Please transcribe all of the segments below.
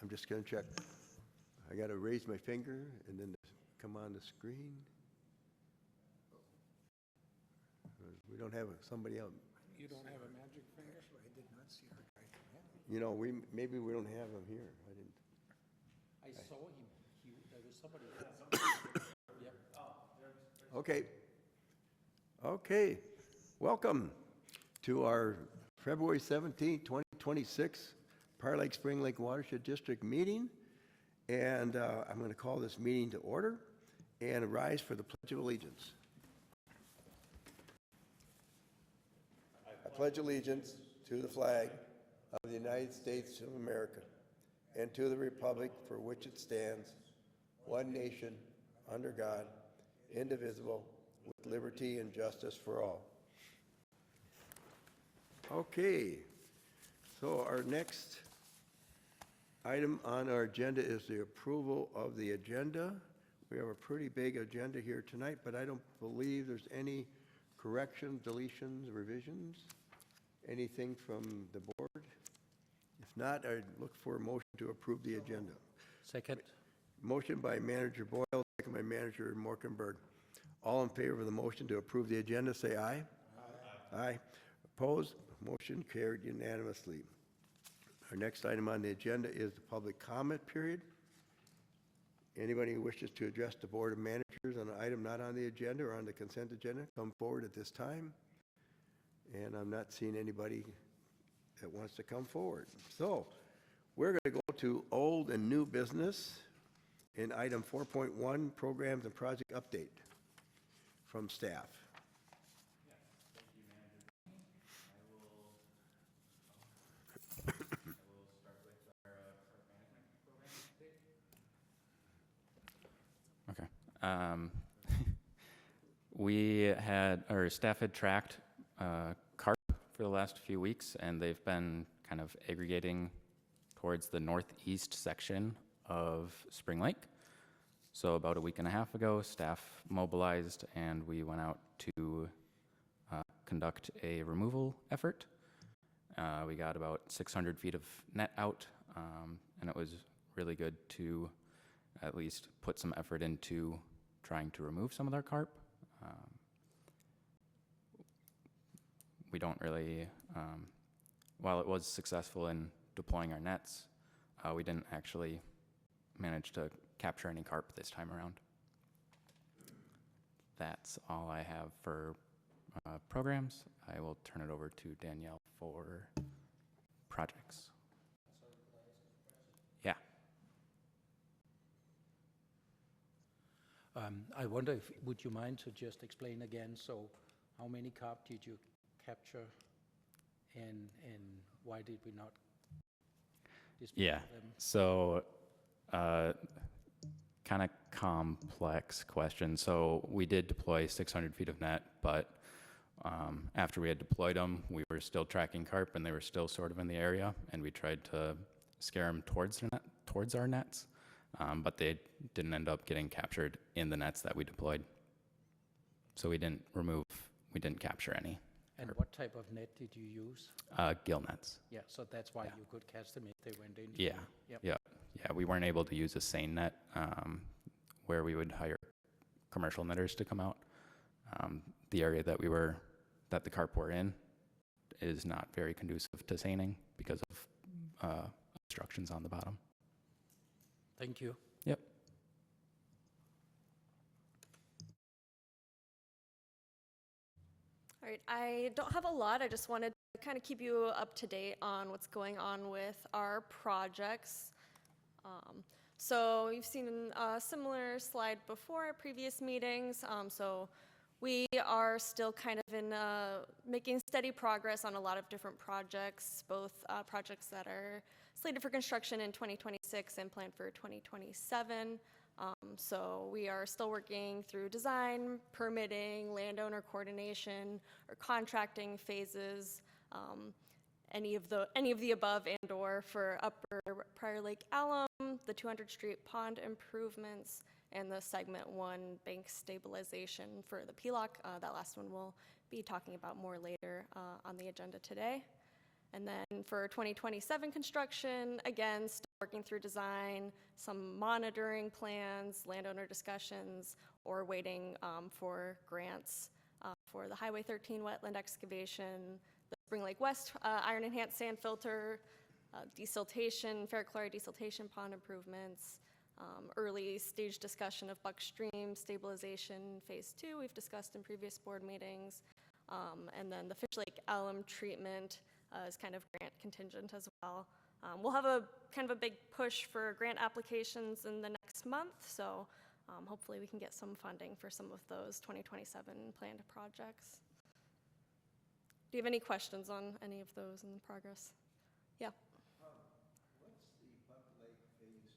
I'm just going to check. I got to raise my finger and then come on the screen. We don't have somebody else. You don't have a magic finger? Actually, I did not see our guy come in. You know, maybe we don't have him here. I didn't. I saw him. There was somebody. Yep. Okay. Okay. Welcome to our February 17th, 2026 Prior Lake Spring Lake Watershed District meeting. And I'm going to call this meeting to order and rise for the Pledge of Allegiance. I pledge allegiance to the flag of the United States of America and to the republic for which it stands, one nation, under God, indivisible, with liberty and justice for all. Okay, so our next item on our agenda is the approval of the agenda. We have a pretty big agenda here tonight, but I don't believe there's any corrections, deletions, revisions, anything from the board. If not, I'd look for a motion to approve the agenda. Second. Motion by Manager Boyle, second by Manager Morkenberg. All in favor of the motion to approve the agenda, say aye. Aye. Aye. Opposed? Motion carried unanimously. Our next item on the agenda is the public comment period. Anybody who wishes to address the Board of Managers on an item not on the agenda or on the consent agenda, come forward at this time. And I'm not seeing anybody that wants to come forward. So we're going to go to old and new business in item 4.1, programs and project update from staff. Our staff had tracked carp for the last few weeks, and they've been kind of aggregating towards the northeast section of Spring Lake. So about a week and a half ago, staff mobilized and we went out to conduct a removal effort. We got about 600 feet of net out, and it was really good to at least put some effort into trying to remove some of their carp. We don't really, while it was successful in deploying our nets, we didn't actually manage to capture any carp this time around. That's all I have for programs. I will turn it over to Danielle for projects. Yeah. I wonder if, would you mind to just explain again, so how many carp did you capture and why did we not dispose of them? So kind of complex question. So we did deploy 600 feet of net, but after we had deployed them, we were still tracking carp and they were still sort of in the area, and we tried to scare them towards our nets, but they didn't end up getting captured in the nets that we deployed. So we didn't capture any. And what type of net did you use? Gill nets. Yeah, so that's why you could catch them if they went in. Yeah. Yep. Yeah, we weren't able to use a seine net where we would hire commercial netters to come out. The area that the carp were in is not very conducive to seining because of obstructions on the bottom. Thank you. Yep. All right, I don't have a lot. I just wanted to kind of keep you up to date on what's going on with our projects. So you've seen a similar slide before at previous meetings. So we are still kind of in making steady progress on a lot of different projects, both projects that are slated for construction in 2026 and planned for 2027. So we are still working through design, permitting, landowner coordination, or contracting phases, any of the above and or for Upper Prior Lake Alum, the 200th Street pond improvements, and the Segment 1 bank stabilization for the PLOC. That last one we'll be talking about more later on the agenda today. And then for 2027 construction, again, still working through design, some monitoring plans, landowner discussions, or waiting for grants for the Highway 13 wetland excavation, the Spring Lake West iron enhanced sand filter, desiltation, ferrochloride desiltation pond improvements, early stage discussion of Buck Stream stabilization phase 2 we've discussed in previous board meetings, and then the Fish Lake alum treatment is kind of grant contingent as well. We'll have a kind of a big push for grant applications in the next month, so hopefully we can get some funding for some of those 2027 planned projects. Do you have any questions on any of those in progress? Yeah. What's the Buck Lake Phase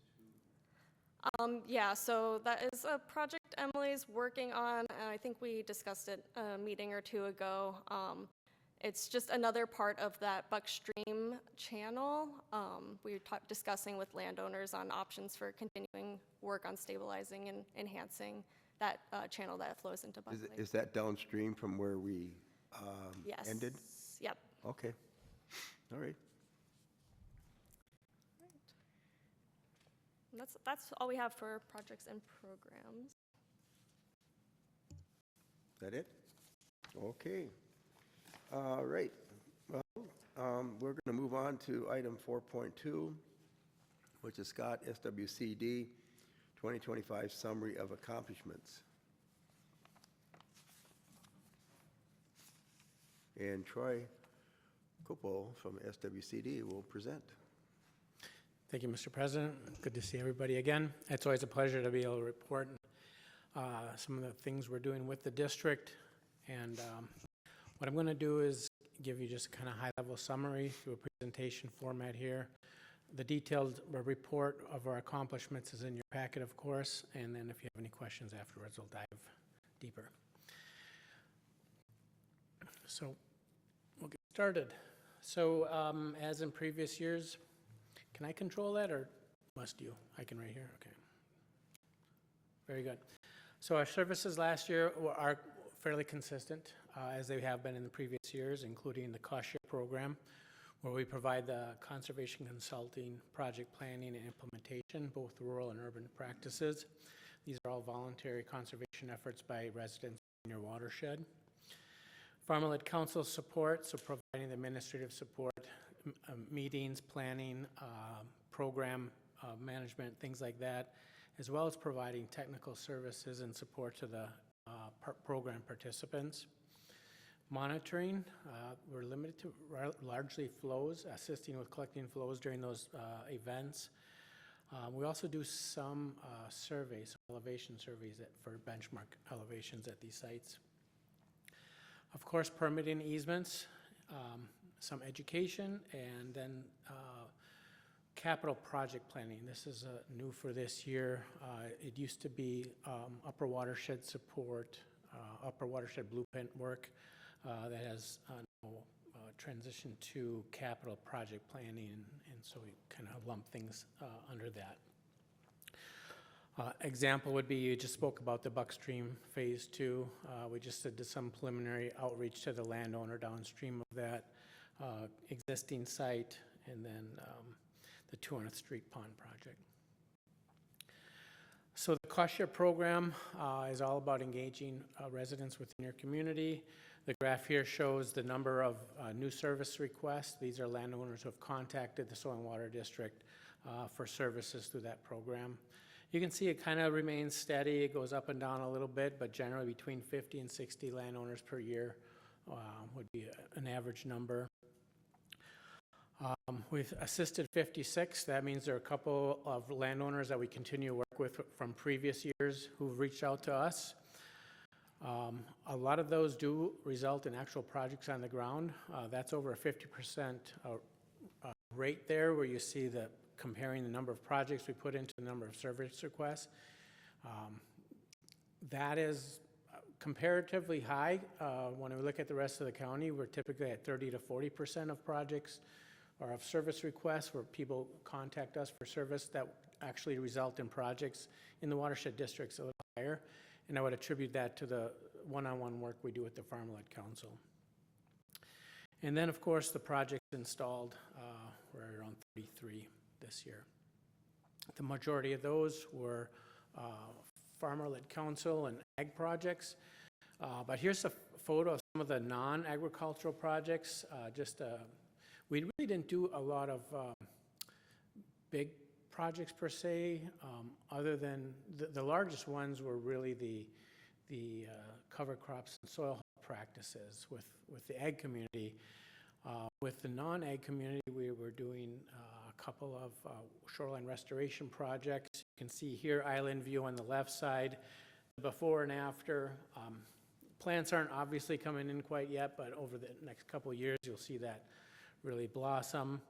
2? Yeah, so that is a project Emily's working on, and I think we discussed it a meeting or two ago. It's just another part of that Buck Stream channel. We were discussing with landowners on options for continuing work on stabilizing and enhancing that channel that flows into Buck Lake. Is that downstream from where we Yes. ended? Yep. Okay. All right. And that's all we have for projects and programs. Is that it? Okay. All right. Well, we're going to move on to item 4.2, which is Scott SWCD 2025 Summary of Accomplishments. And Troy Copo from SWCD will present. Thank you, Mr. President. Good to see everybody again. It's always a pleasure to be able to report some of the things we're doing with the district. And what I'm going to do is give you just a kind of high-level summary through a presentation format here. The detailed report of our accomplishments is in your packet, of course, and then if you have any questions afterwards, we'll dive deeper. So we'll get started. So as in previous years, can I control that or must you? I can right here, okay. Very good. So our services last year are fairly consistent as they have been in the previous years, including the cost share program, where we provide the conservation consulting, project planning, and implementation, both rural and urban practices. These are all voluntary conservation efforts by residents in your watershed. Farm-led council support, so providing the administrative support, meetings, planning, program management, things like that, as well as providing technical services and support to the program participants. Monitoring, we're limited to largely flows, assisting with collecting flows during those events. We also do some surveys, elevation surveys for benchmark elevations at these sites. Of course, permitting easements, some education, and then capital project planning. This is new for this year. It used to be upper watershed support, upper watershed blueprint work that has now transitioned to capital project planning, and so we kind of lump things under that. Example would be, you just spoke about the Buck Stream Phase 2. We just did some preliminary outreach to the landowner downstream of that existing site, and then the 200th Street Pond project. So the cost share program is all about engaging residents within your community. The graph here shows the number of new service requests. These are landowners who have contacted the Soil and Water District for services through that program. You can see it kind of remains steady. It goes up and down a little bit, but generally between 50 and 60 landowners per year would be an average number. We've assisted 56. That means there are a couple of landowners that we continue to work with from previous years who've reached out to us. A lot of those do result in actual projects on the ground. That's over a 50% rate there, where you see the comparing the number of projects we put into the number of service requests. That is comparatively high. When we look at the rest of the county, we're typically at 30 to 40% of projects or of service requests where people contact us for service that actually result in projects. In the watershed districts a little higher, and I would attribute that to the one-on-one work we do with the Farm-led Council. And then, of course, the projects installed, we're around 33 this year. The majority of those were farmer-led council and ag projects. But here's a photo of some of the non-agricultural projects. We really didn't do a lot of big projects per se, other than the largest ones were really the cover crops and soil practices with the ag community. With the non-ag community, we were doing a couple of shoreline restoration projects. You can see here island view on the left side, the before and after. Plants aren't obviously coming in quite yet, but over the next couple of years, you'll see that really blossom.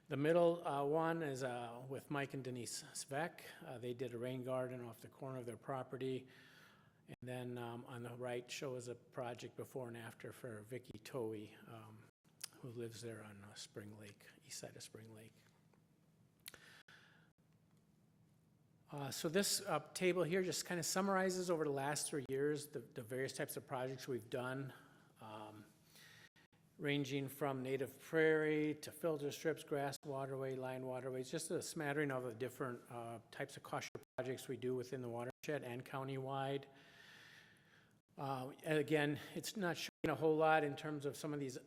The middle one is with Mike and Denise Svek. They did a rain garden off the corner of their property. And then on the right shows a project before and after for Vicky Towie, who lives there on Spring Lake, east side of Spring Lake. So this table here just kind of summarizes over the last 3 years the various types of projects we've done, ranging from native prairie to filter strips, grass waterway, line waterways, just a smattering of the different types of cost share projects we do within the watershed and countywide. Again, it's not showing a whole lot in terms of some of these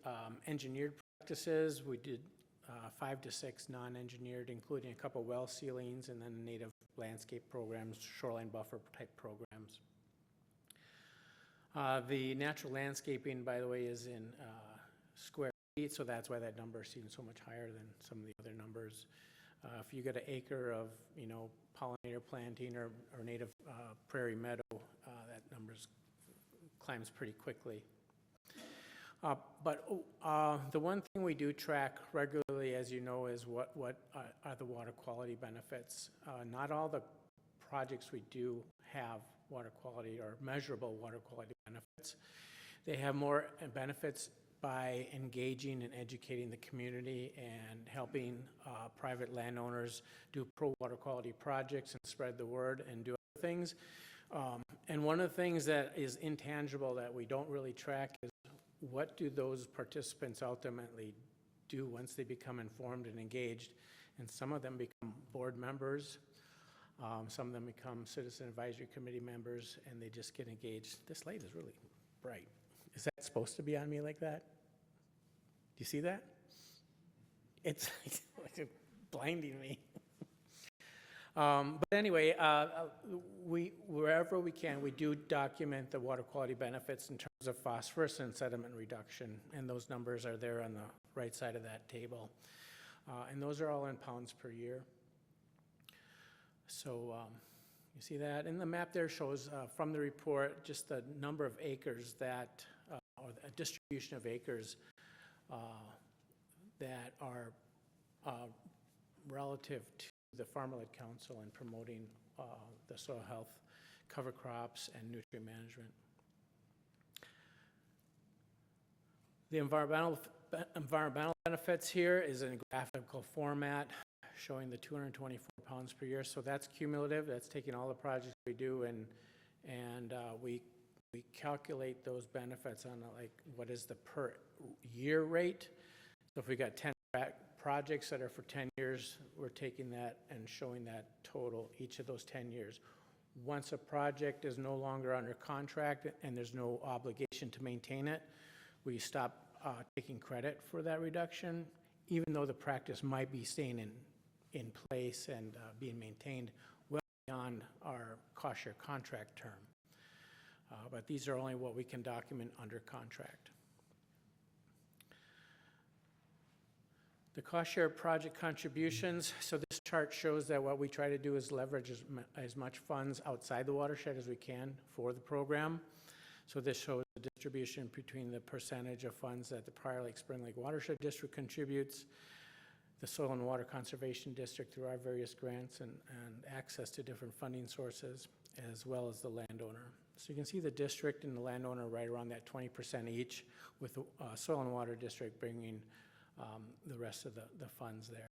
engineered practices. We did 5 to 6 non-engineered, including a couple well sealings and then native landscape programs, shoreline buffer type programs. The natural landscaping, by the way, is in square feet, so that's why that number seems so much higher than some of the other numbers. If you get an acre of, pollinator planting or native prairie meadow, that number's climbs pretty quickly. But the one thing we do track regularly, as you know, is what are the water quality benefits. Not all the projects we do have water quality or measurable water quality benefits. They have more benefits by engaging and educating the community and helping private landowners do pro-water quality projects and spread the word and do other things. And one of the things that is intangible that we don't really track is what do those participants ultimately do once they become informed and engaged. And some of them become board members, some of them become citizen advisory committee members, and they just get engaged. This light is really bright. Is that supposed to be on me like that? Do you see that? It's like blinding me. But anyway, wherever we can, we do document the water quality benefits in terms of phosphorus and sediment reduction, and those numbers are there on the right side of that table. And those are all in pounds per year. So you see that? And the map there shows from the report just the number of acres that, or the distribution of acres that are relative to the Farmer-Led Council in promoting the soil health, cover crops, and nutrient management. The environmental benefits here is in a graphical format showing the 224 pounds per year. So that's cumulative. That's taking all the projects we do, and we calculate those benefits on what is the per year rate. So if we got 10 projects that are for 10 years, we're taking that and showing that total each of those 10 years. Once a project is no longer under contract and there's no obligation to maintain it, we stop taking credit for that reduction, even though the practice might be staying in place and being maintained well beyond our cost share contract term. But these are only what we can document under contract. The cost share project contributions. So this chart shows that what we try to do is leverage as much funds outside the watershed as we can for the program. So this shows the distribution between the percentage of funds that the Prior Lake Spring Lake Watershed District contributes, the Soil and Water Conservation District through our various grants and access to different funding sources, as well as the landowner. So you can see the district and the landowner right around that 20% each, with the Soil and Water District bringing the rest of the funds there.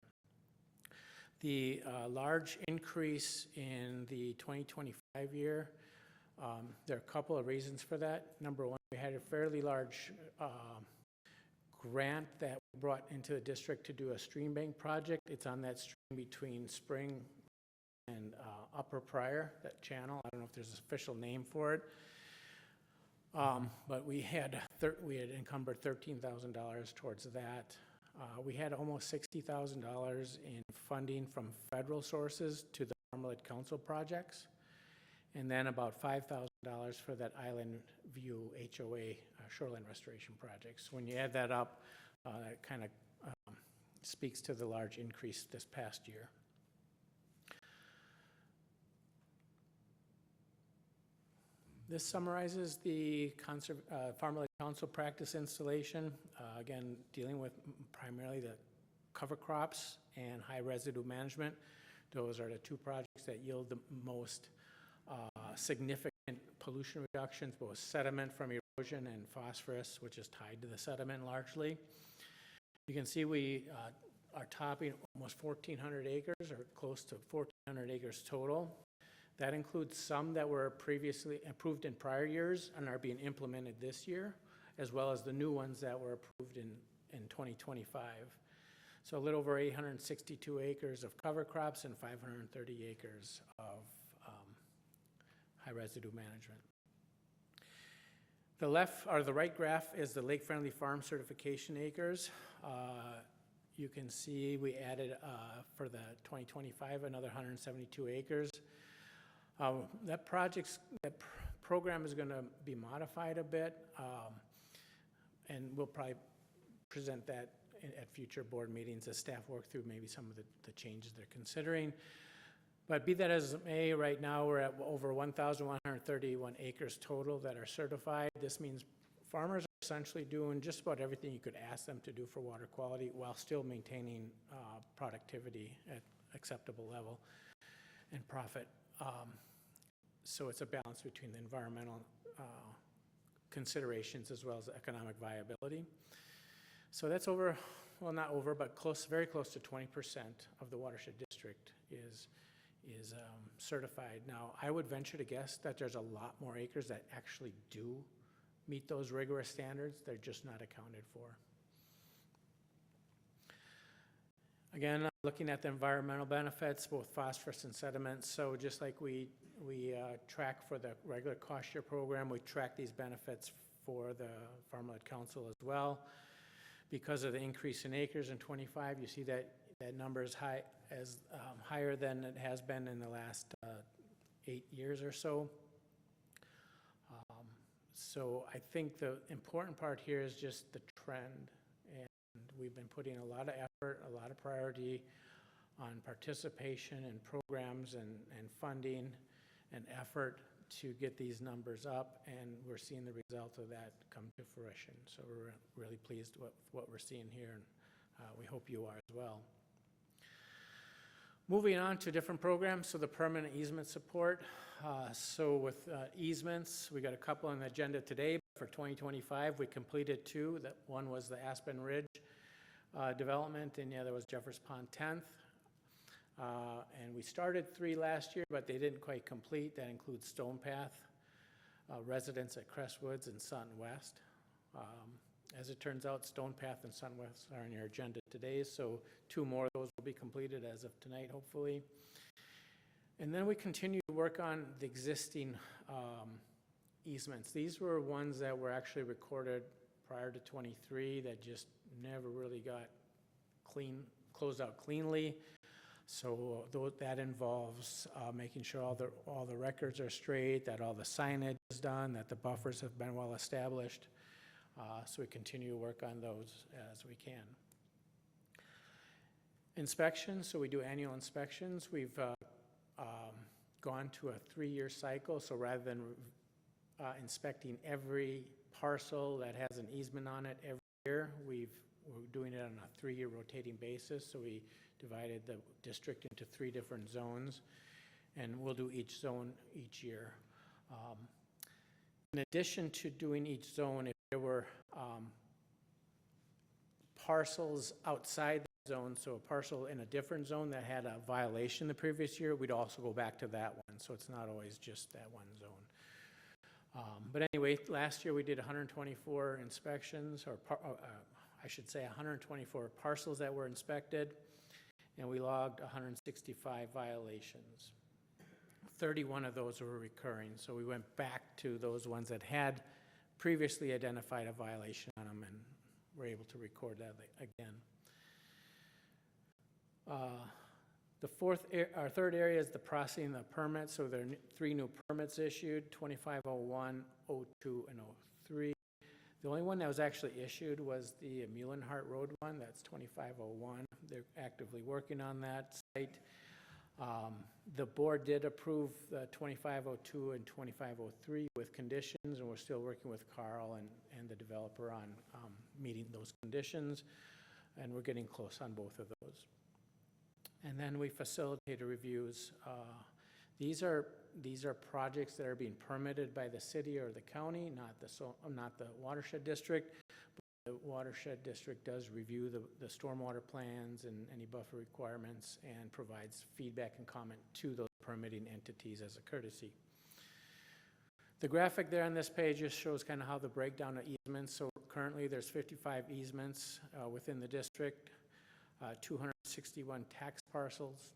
The large increase in the 2025 year, there are a couple of reasons for that. Number one, we had a fairly large grant that we brought into the district to do a stream bank project. It's on that stream between Spring and Upper Pryor, that channel. I don't know if there's an official name for it. But we had encumbered $13,000 towards that. We had almost $60,000 in funding from federal sources to the Plslwd Council projects, and then about $5,000 for that Island View HOA shoreline restoration projects. When you add that up, that kind of speaks to the large increase this past year. This summarizes the Plslwd Council practice installation. Again, dealing with primarily the cover crops and high residue management. Those are the two projects that yield the most significant pollution reductions, both sediment from erosion and phosphorus, which is tied to the sediment largely. You can see we are topping almost 1,400 acres, or close to 1,400 acres total. That includes some that were previously approved in prior years and are being implemented this year, as well as the new ones that were approved in 2025. So a little over 862 acres of cover crops and 530 acres of high residue management. The right graph is the lake-friendly farm certification acres. You can see we added for the 2025 another 172 acres. That program is going to be modified a bit, and we'll probably present that at future board meetings as staff work through maybe some of the changes they're considering. But be that as it may, right now we're at over 1,131 acres total that are certified. This means farmers are essentially doing just about everything you could ask them to do for water quality while still maintaining productivity at acceptable level and profit. So it's a balance between the environmental considerations as well as economic viability. So that's over, well, not over, but very close to 20% of the watershed district is certified. Now, I would venture to guess that there's a lot more acres that actually do meet those rigorous standards. They're just not accounted for. Again, looking at the environmental benefits, both phosphorus and sediment. So just like we track for the regular cost share program, we track these benefits for the Plslwd Council as well. Because of the increase in acres in 25, you see that number is higher than it has been in the last 8 years or so. So I think the important part here is just the trend. And we've been putting a lot of effort, a lot of priority on participation and programs and funding and effort to get these numbers up, and we're seeing the result of that come to fruition. So we're really pleased with what we're seeing here, and we hope you are as well. Moving on to different programs, so the permanent easement support. So with easements, we got a couple on the agenda today. For 2025, we completed 2. That one was the Aspen Ridge development, and the other was Jeffers Pond 10th. And we started 3 last year, but they didn't quite complete. That includes Stone Path, residents at Crestwoods and Sutton West. As it turns out, Stone Path and Sutton West are on your agenda today, so 2 more of those will be completed as of tonight, hopefully. And then we continue to work on the existing easements. These were ones that were actually recorded prior to 23 that just never really got closed out cleanly. So that involves making sure all the records are straight, that all the signage is done, that the buffers have been well established. So we continue to work on those as we can. Inspections, so we do annual inspections. We've gone to a 3-year cycle, so rather than inspecting every parcel that has an easement on it every year, we're doing it on a 3-year rotating basis. So we divided the district into 3 different zones, and we'll do each zone each year. In addition to doing each zone, if there were parcels outside the zone, so a parcel in a different zone that had a violation the previous year, we'd also go back to that one. So it's not always just that one zone. But anyway, last year we did 124 inspections, or I should say 124 parcels that were inspected, and we logged 165 violations. 31 of those were recurring, so we went back to those ones that had previously identified a violation on them and were able to record that again. Our third area is the processing of permits. So there are 3 new permits issued, 2501, 02, and 03. The only one that was actually issued was the Muhlenhart Road one. That's 2501. They're actively working on that site. The board did approve the 2502 and 2503 with conditions, and we're still working with Carl and the developer on meeting those conditions, and we're getting close on both of those. And then we facilitated reviews. These are projects that are being permitted by the city or the county, not the watershed district. The watershed district does review the stormwater plans and any buffer requirements and provides feedback and comment to those permitting entities as a courtesy. The graphic there on this page just shows kind of how the breakdown of easements. So currently there's 55 easements within the district, 261 tax parcels.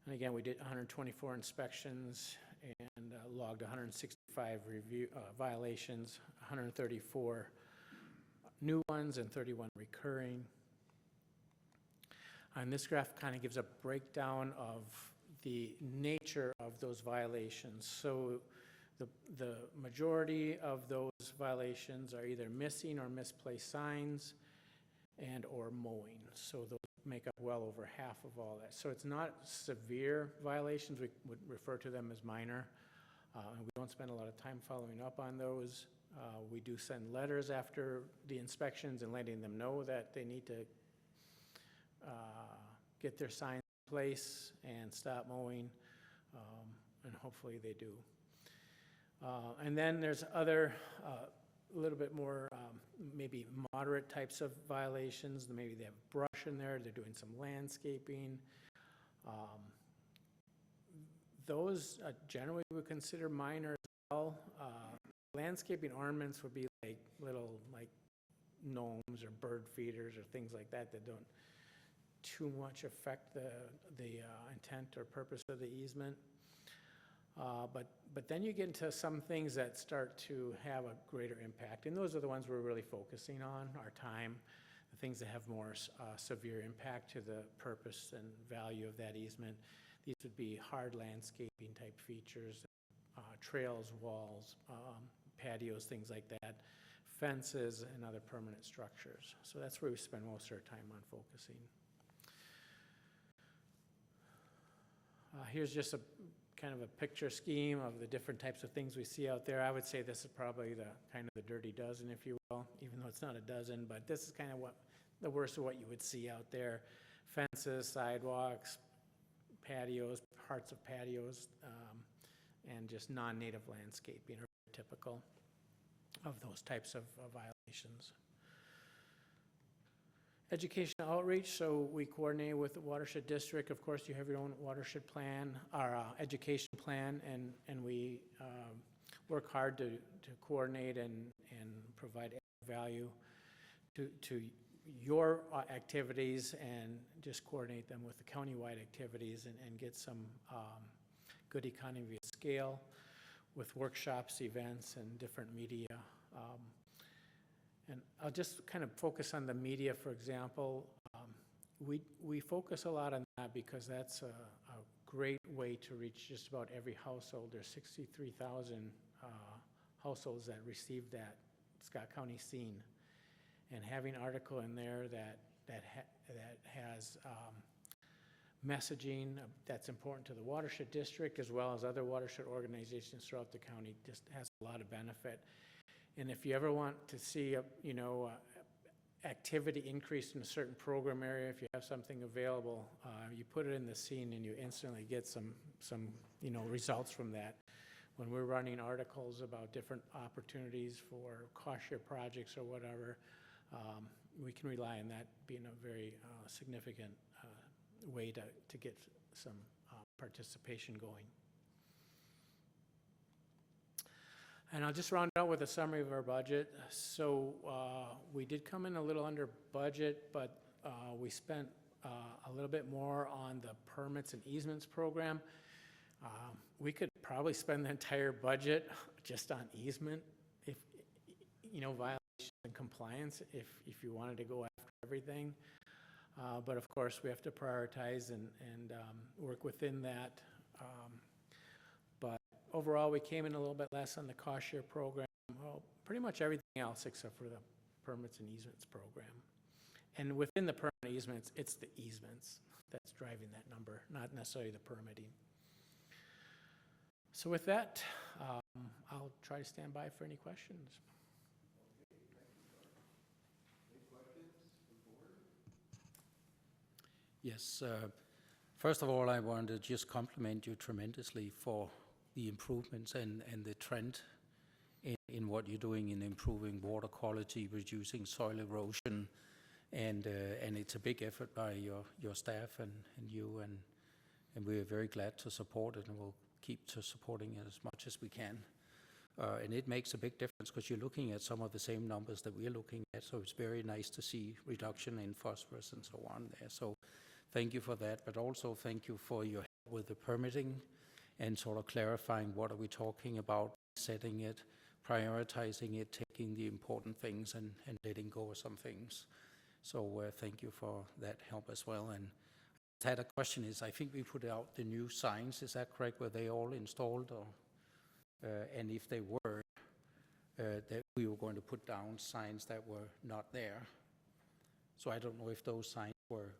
And again, we did 124 inspections and logged 165 violations, 134 new ones and 31 recurring. And this graph kind of gives a breakdown of the nature of those violations. So the majority of those violations are either missing or misplaced signs and or mowing. So those make up well over half of all that. So it's not severe violations. We would refer to them as minor. And we don't spend a lot of time following up on those. We do send letters after the inspections and letting them know that they need to get their signs in place and stop mowing, and hopefully they do. And then there's other a little bit more maybe moderate types of violations. Maybe they have brush in there, they're doing some landscaping. Those generally we would consider minor as well. Landscaping ornaments would be like little gnomes or bird feeders or things like that that don't too much affect the intent or purpose of the easement. But then you get into some things that start to have a greater impact, and those are the ones we're really focusing on, our time, the things that have more severe impact to the purpose and value of that easement. These would be hard landscaping type features, trails, walls, patios, things like that, fences, and other permanent structures. So that's where we spend most of our time on focusing. Here's just a kind of a picture scheme of the different types of things we see out there. I would say this is probably the kind of the dirty dozen, if you will, even though it's not a dozen, but this is kind of what the worst of what you would see out there. Fences, sidewalks, patios, parts of patios, and just non-native landscaping are typical of those types of violations. Education outreach, so we coordinate with the watershed district. Of course, you have your own watershed plan, our education plan, and we work hard to coordinate and provide value to your activities and just coordinate them with the county-wide activities and get some good economy of scale with workshops, events, and different media. And I'll just kind of focus on the media, for example. We focus a lot on that because that's a great way to reach just about every household. There's 63,000 households that receive that Scott County scene. And having an article in there that has messaging that's important to the watershed district as well as other watershed organizations throughout the county just has a lot of benefit. And if you ever want to see activity increase in a certain program area, if you have something available, you put it in the scene and you instantly get some results from that. When we're running articles about different opportunities for cost share projects or whatever, we can rely on that being a very significant way to get some participation going. And I'll just round out with a summary of our budget. So we did come in a little under budget, but we spent a little bit more on the permits and easements program. We could probably spend the entire budget just on easement, if, violations and compliance, if you wanted to go after everything. But of course, we have to prioritize and work within that. But overall, we came in a little bit less on the cost share program. Well, pretty much everything else except for the permits and easements program. And within the permit easements, it's the easements that's driving that number, not necessarily the permitting. So with that, I'll try to stand by for any questions. Yes, first of all, I want to just compliment you tremendously for the improvements and the trend in what you're doing in improving water quality, reducing soil erosion, and it's a big effort by your staff and you, and we're very glad to support it, and we'll keep to supporting it as much as we can. And it makes a big difference because you're looking at some of the same numbers that we're looking at, so it's very nice to see reduction in phosphorus and so on there. So thank you for that, but also thank you for your help with the permitting and sort of clarifying what are we talking about, setting it, prioritizing it, taking the important things and letting go of some things. So thank you for that help as well. And I had a question is, I think we put out the new signs, is that correct? Were they all installed? Or, and if they were, that we were going to put down signs that were not there. So I don't know if those signs were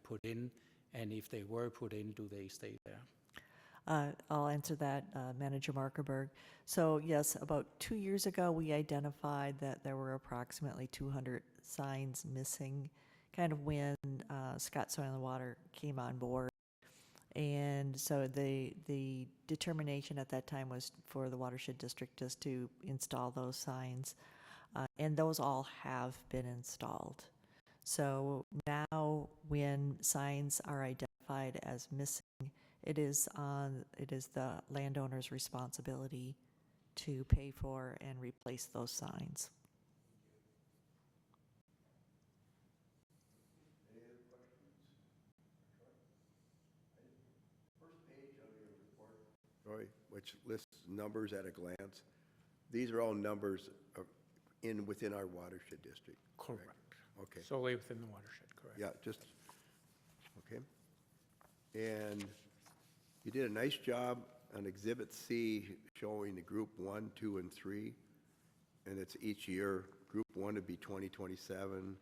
put in, and if they were put in, do they stay there? I'll answer that, Manager Markerberg. So yes, about 2 years ago, we identified that there were approximately 200 signs missing, kind of when Scott Soil and Water came on board. And so the determination at that time was for the watershed district just to install those signs. And those all have been installed. So now when signs are identified as missing, it is the landowner's responsibility to pay for and replace those signs. Any other questions? First page of your report, Troy, which lists numbers at a glance. These are all numbers within our watershed district. Correct. Okay. Solely within the watershed, correct. Yeah, just, okay. And you did a nice job on Exhibit C showing the Group 1, 2, and 3, and it's each year. Group 1 would be 2027,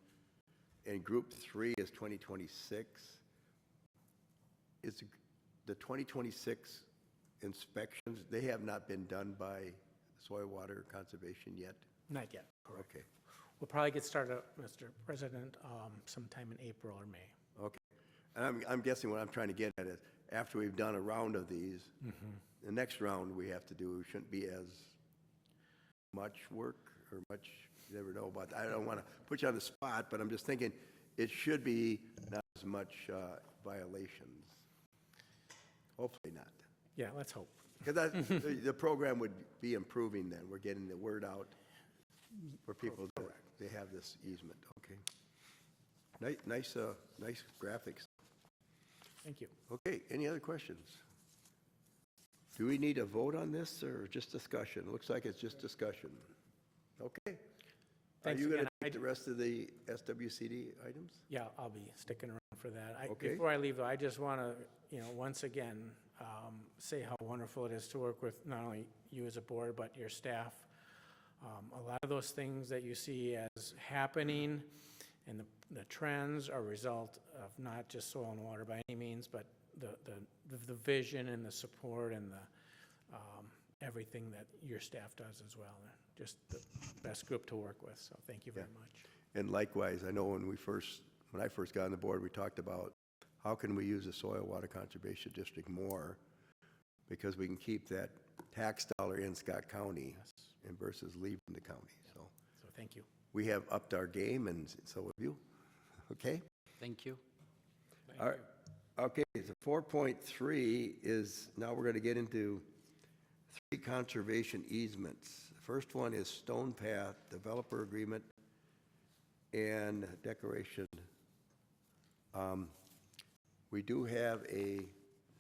and Group 3 is 2026. Is the 2026 inspections, they have not been done by Soil Water Conservation yet? Not yet, correct. Okay. We'll probably get started, Mr. President, sometime in April or May. Okay. And I'm guessing what I'm trying to get at is, after we've done a round of these, the next round we have to do shouldn't be as much work or much, you never know about that. I don't want to put you on the spot, but I'm just thinking it should be not as much violations. Hopefully not. Yeah, let's hope. Because the program would be improving then. We're getting the word out for people that they have this easement. Okay. Nice graphics. Thank you. Okay, any other questions? Do we need a vote on this or just discussion? It looks like it's just discussion. Okay. Are Thanks you going again. to take the rest of the SWCD items? Yeah, I'll be sticking around for that. Okay. Before I leave, though, I just want to, once again, say how wonderful it is to work with not only you as a board, but your staff. A lot of those things that you see as happening and the trends are a result of not just soil and water by any means, but the vision and the support and the everything that your staff does as well. Just the best group to work with, so thank you very much. And likewise, I know when I first got on the board, we talked about how can we use the Soil Water Conservation District more, because we can keep that tax dollar in Scott County and versus leaving the county. So Thank you. we have upped our game, and so have you. Okay? Thank you. All right. Okay, so 4.3 is, now we're going to get into 3 conservation easements. First one is Stone Path Developer Agreement and Declaration. We do have a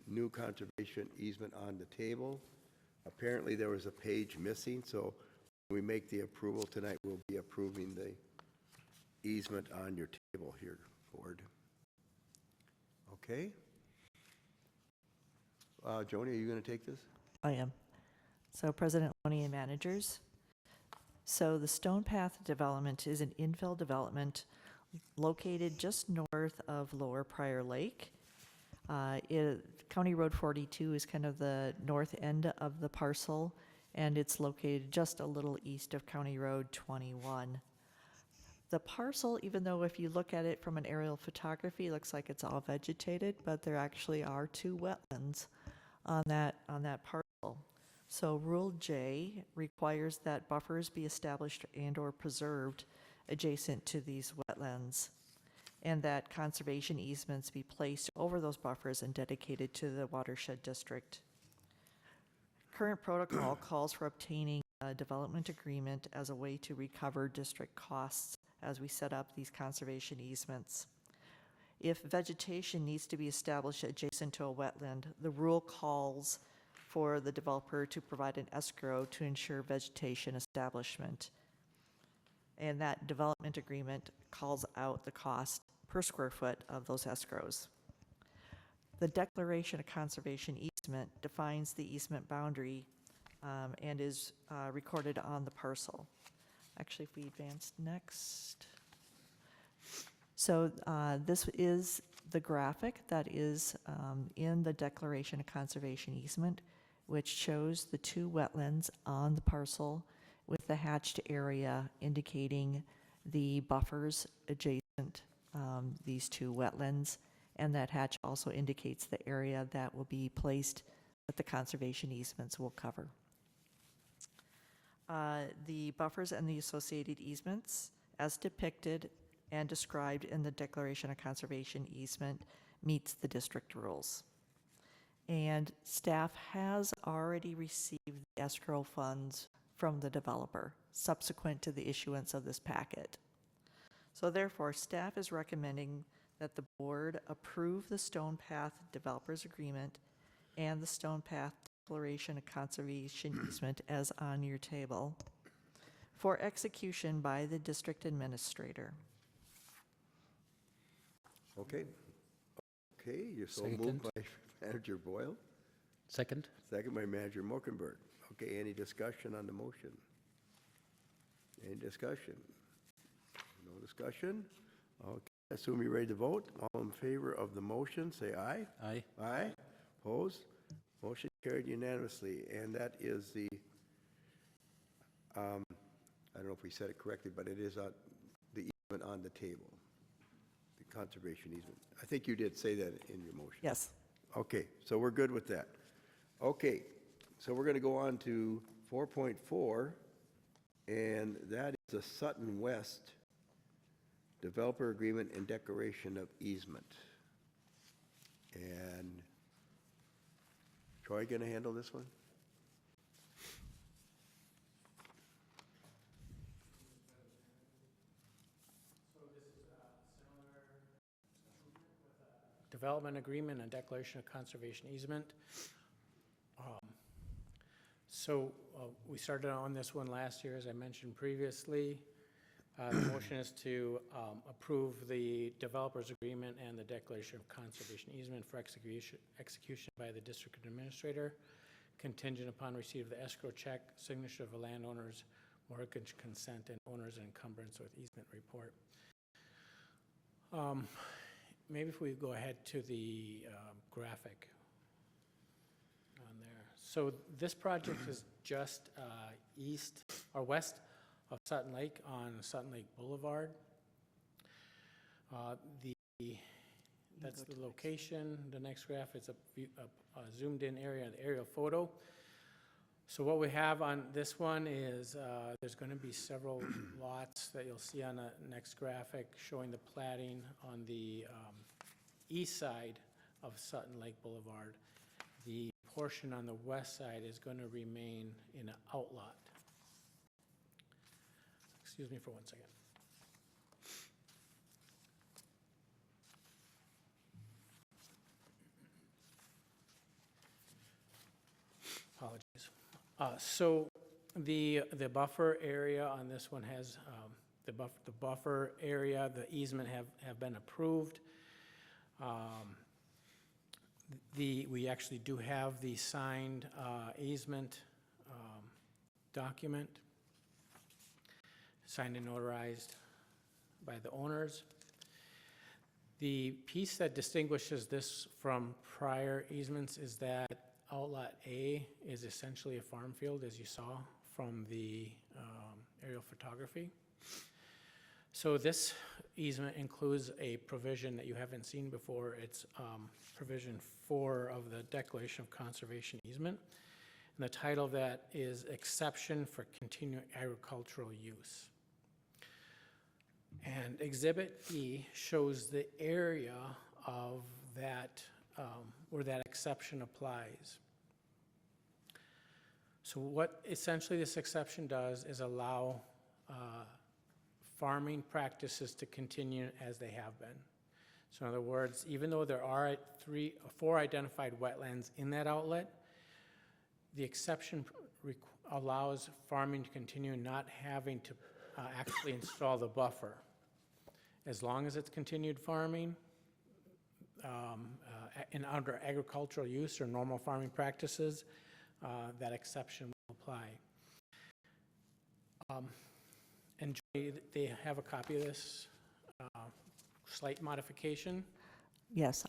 new conservation easement on the table. Apparently, there was a page missing, so when we make the approval tonight, we'll be approving the easement on your table here, Ford. Okay? Joni, are you going to take this? I am. So President Loney and managers. So the Stone Path development is an infill development located just north of Lower Prior Lake. County Road 42 is kind of the north end of the parcel, and it's located just a little east of County Road 21. The parcel, even though if you look at it from an aerial photography, looks like it's all vegetated, but there actually are 2 wetlands on that parcel. So Rule J requires that buffers be established and/or preserved adjacent to these wetlands, and that conservation easements be placed over those buffers and dedicated to the watershed district. Current protocol calls for obtaining a development agreement as a way to recover district costs as we set up these conservation easements. If vegetation needs to be established adjacent to a wetland, the rule calls for the developer to provide an escrow to ensure vegetation establishment. And that development agreement calls out the cost per square foot of those escrows. The Declaration of Conservation Easement defines the easement boundary and is recorded on the parcel. Actually, if we advance next. So this is the graphic that is in the Declaration of Conservation Easement, which shows the 2 wetlands on the parcel with the hatched area indicating the buffers adjacent these 2 wetlands, and that hatch also indicates the area that will be placed that the conservation easements will cover. The buffers and the associated easements, as depicted and described in the Declaration of Conservation Easement, meets the district rules. And staff has already received the escrow funds from the developer subsequent to the issuance of this packet. So therefore, staff is recommending that the board approve the Stone Path Developers Agreement and the Stone Path Declaration of Conservation Easement as on your table for execution by the district administrator. Okay. Okay, you're so Second. moved by Manager Boyle, Second? second by Manager Morkenberg. Okay, any discussion on the motion? Any discussion? No discussion? Okay, assume you're ready to vote. All in favor of the motion, say aye. Aye. Aye. Opposed? Motion carried unanimously, and that is the, I don't know if we said it correctly, but it is the easement on the table, the conservation easement. I think you did say that in your motion. Yes. Okay, so we're good with that. Okay, so we're going to go on to 4.4, and that is the Sutton West Developer Agreement and Declaration of Easement. And Troy going to handle this one? Development agreement and declaration of conservation easement. We started on this one last year, as I mentioned previously. The motion is to approve the developers agreement and the declaration of conservation easement for execution by the district administrator, contingent upon receipt of the escrow check, signature of the landowner's mortgage consent, and owner's encumbrance with easement report. Maybe if we go ahead to the graphic on there. So this project is just east or west of Sutton Lake on Sutton Lake Boulevard. That's the location. The next graph is a zoomed in area, the aerial photo. So what we have on this one is there's going to be several lots that you'll see on the next graphic showing the platting on the east side of Sutton Lake Boulevard. The portion on the west side is going to remain in an outlot. Excuse me for 1 second. Apologies. So the buffer area on this one has, the buffer area, the easement have been approved. We actually do have the signed easement document, signed and notarized by the owners. The piece that distinguishes this from prior easements is that Outlot A is essentially a farm field, as you saw from the aerial photography. So this easement includes a provision that you haven't seen before. It's provision 4 of the Declaration of Conservation Easement. And the title of that is Exception for Continuing Agricultural Use. And Exhibit E shows the area of that, where that exception applies. So what essentially this exception does is allow farming practices to continue as they have been. So in other words, even though there are 4 identified wetlands in that outlet, the exception allows farming to continue, not having to actually install the buffer. As long as it's continued farming and under agricultural use or normal farming practices, that exception will apply. And they have a copy of this slight modification. Yes,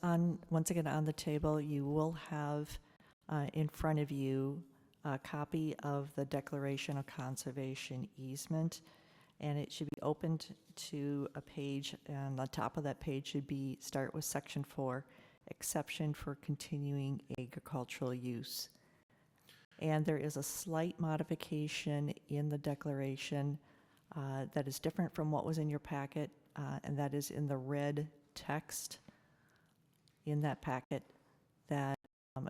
once again, on the table, you will have in front of you a copy of the Declaration of Conservation Easement, and it should be opened to a page, and the top of that page should start with Section 4, Exception for Continuing Agricultural Use. And there is a slight modification in the declaration that is different from what was in your packet, and that is in the red text in that packet that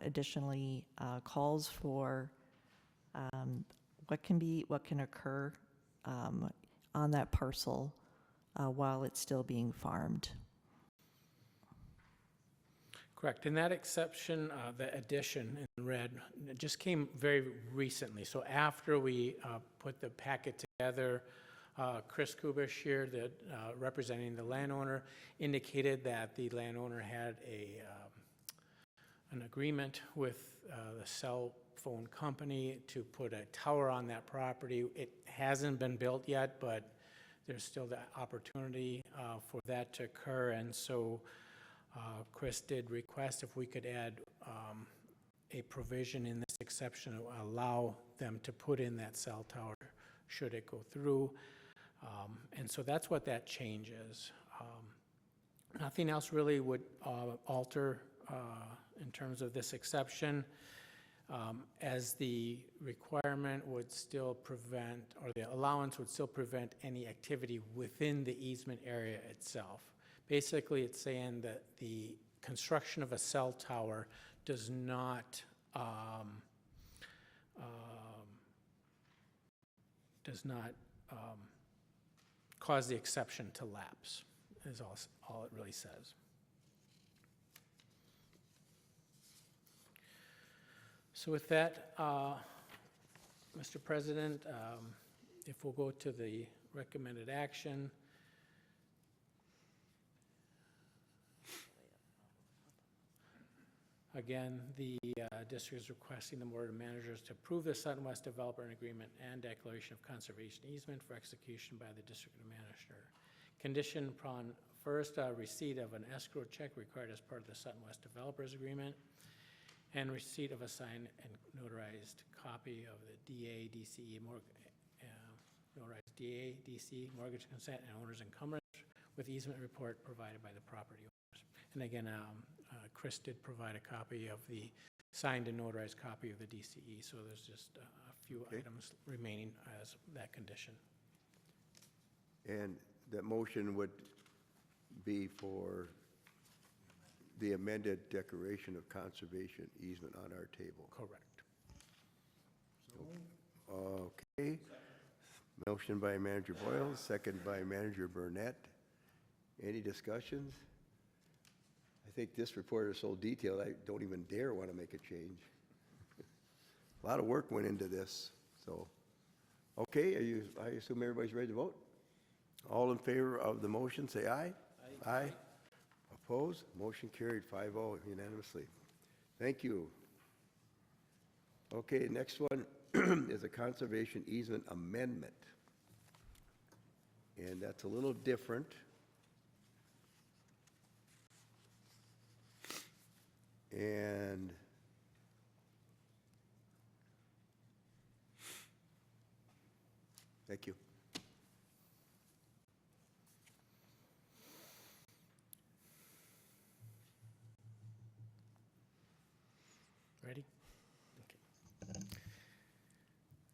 additionally calls for what can occur on that parcel while it's still being farmed. Correct, and that exception, the addition in red, it just came very recently. So after we put the packet together, Chris Kubish here, representing the landowner, indicated that the landowner had an agreement with the cell phone company to put a tower on that property. It hasn't been built yet, but there's still the opportunity for that to occur, and so Chris did request if we could add a provision in this exception to allow them to put in that cell tower should it go through. And so that's what that change is. Nothing else really would alter in terms of this exception, as the requirement would still prevent, or the allowance would still prevent any activity within the easement area itself. Basically, it's saying that the construction of a cell tower does not cause the exception to lapse, is all it really says. So with that, Mr. President, if we'll go to the recommended action. Again, the district is requesting the Board of Managers to approve the Sutton West Developer Agreement and Declaration of Conservation Easement for execution by the District Manager. Condition upon first receipt of an escrow check required as part of the Sutton West Developers Agreement, and receipt of a signed and notarized copy of the DA, DCE, notarized DA, DC, mortgage consent, and owner's encumbrance with easement report provided by the property owners. And again, Chris did provide a copy of the signed and notarized copy of the DCE, so there's just a few items remaining as that condition. And that motion would be for the amended declaration of conservation easement on our table. Correct. Okay. Motion by Manager Boyle, second by Manager Burnett. Any discussions? I think this report is so detailed, I don't even dare want to make a change. A lot of work went into this, so. Okay, I assume everybody's ready to vote? All in favor of the motion, say aye. Aye. Opposed? Motion carried 5-0 unanimously. Thank you. Okay, next one is a conservation easement amendment. And that's a little different. And thank you. Ready? Okay.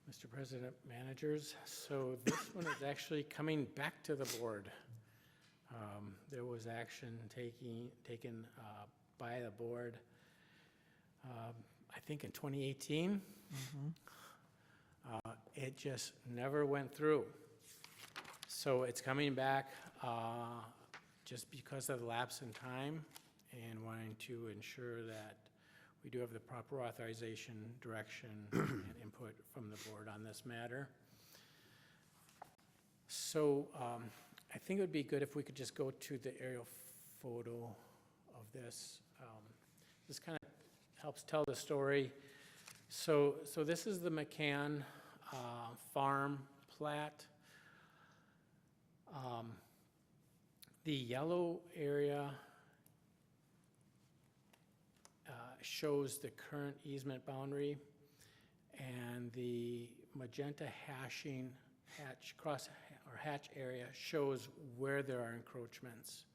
Mr. President, managers, so this one is actually coming back to the board. There was action taken by the board, I think in 2018. It just never went through. So it's coming back just because of the lapse in time and wanting to ensure that we do have the proper authorization, direction, and input from the board on this matter. So I think it would be good if we could just go to the aerial photo of this. This kind of helps tell the story. So this is the McCann farm plat. The yellow area shows the current easement boundary, and the magenta hatch area shows where there are encroachments.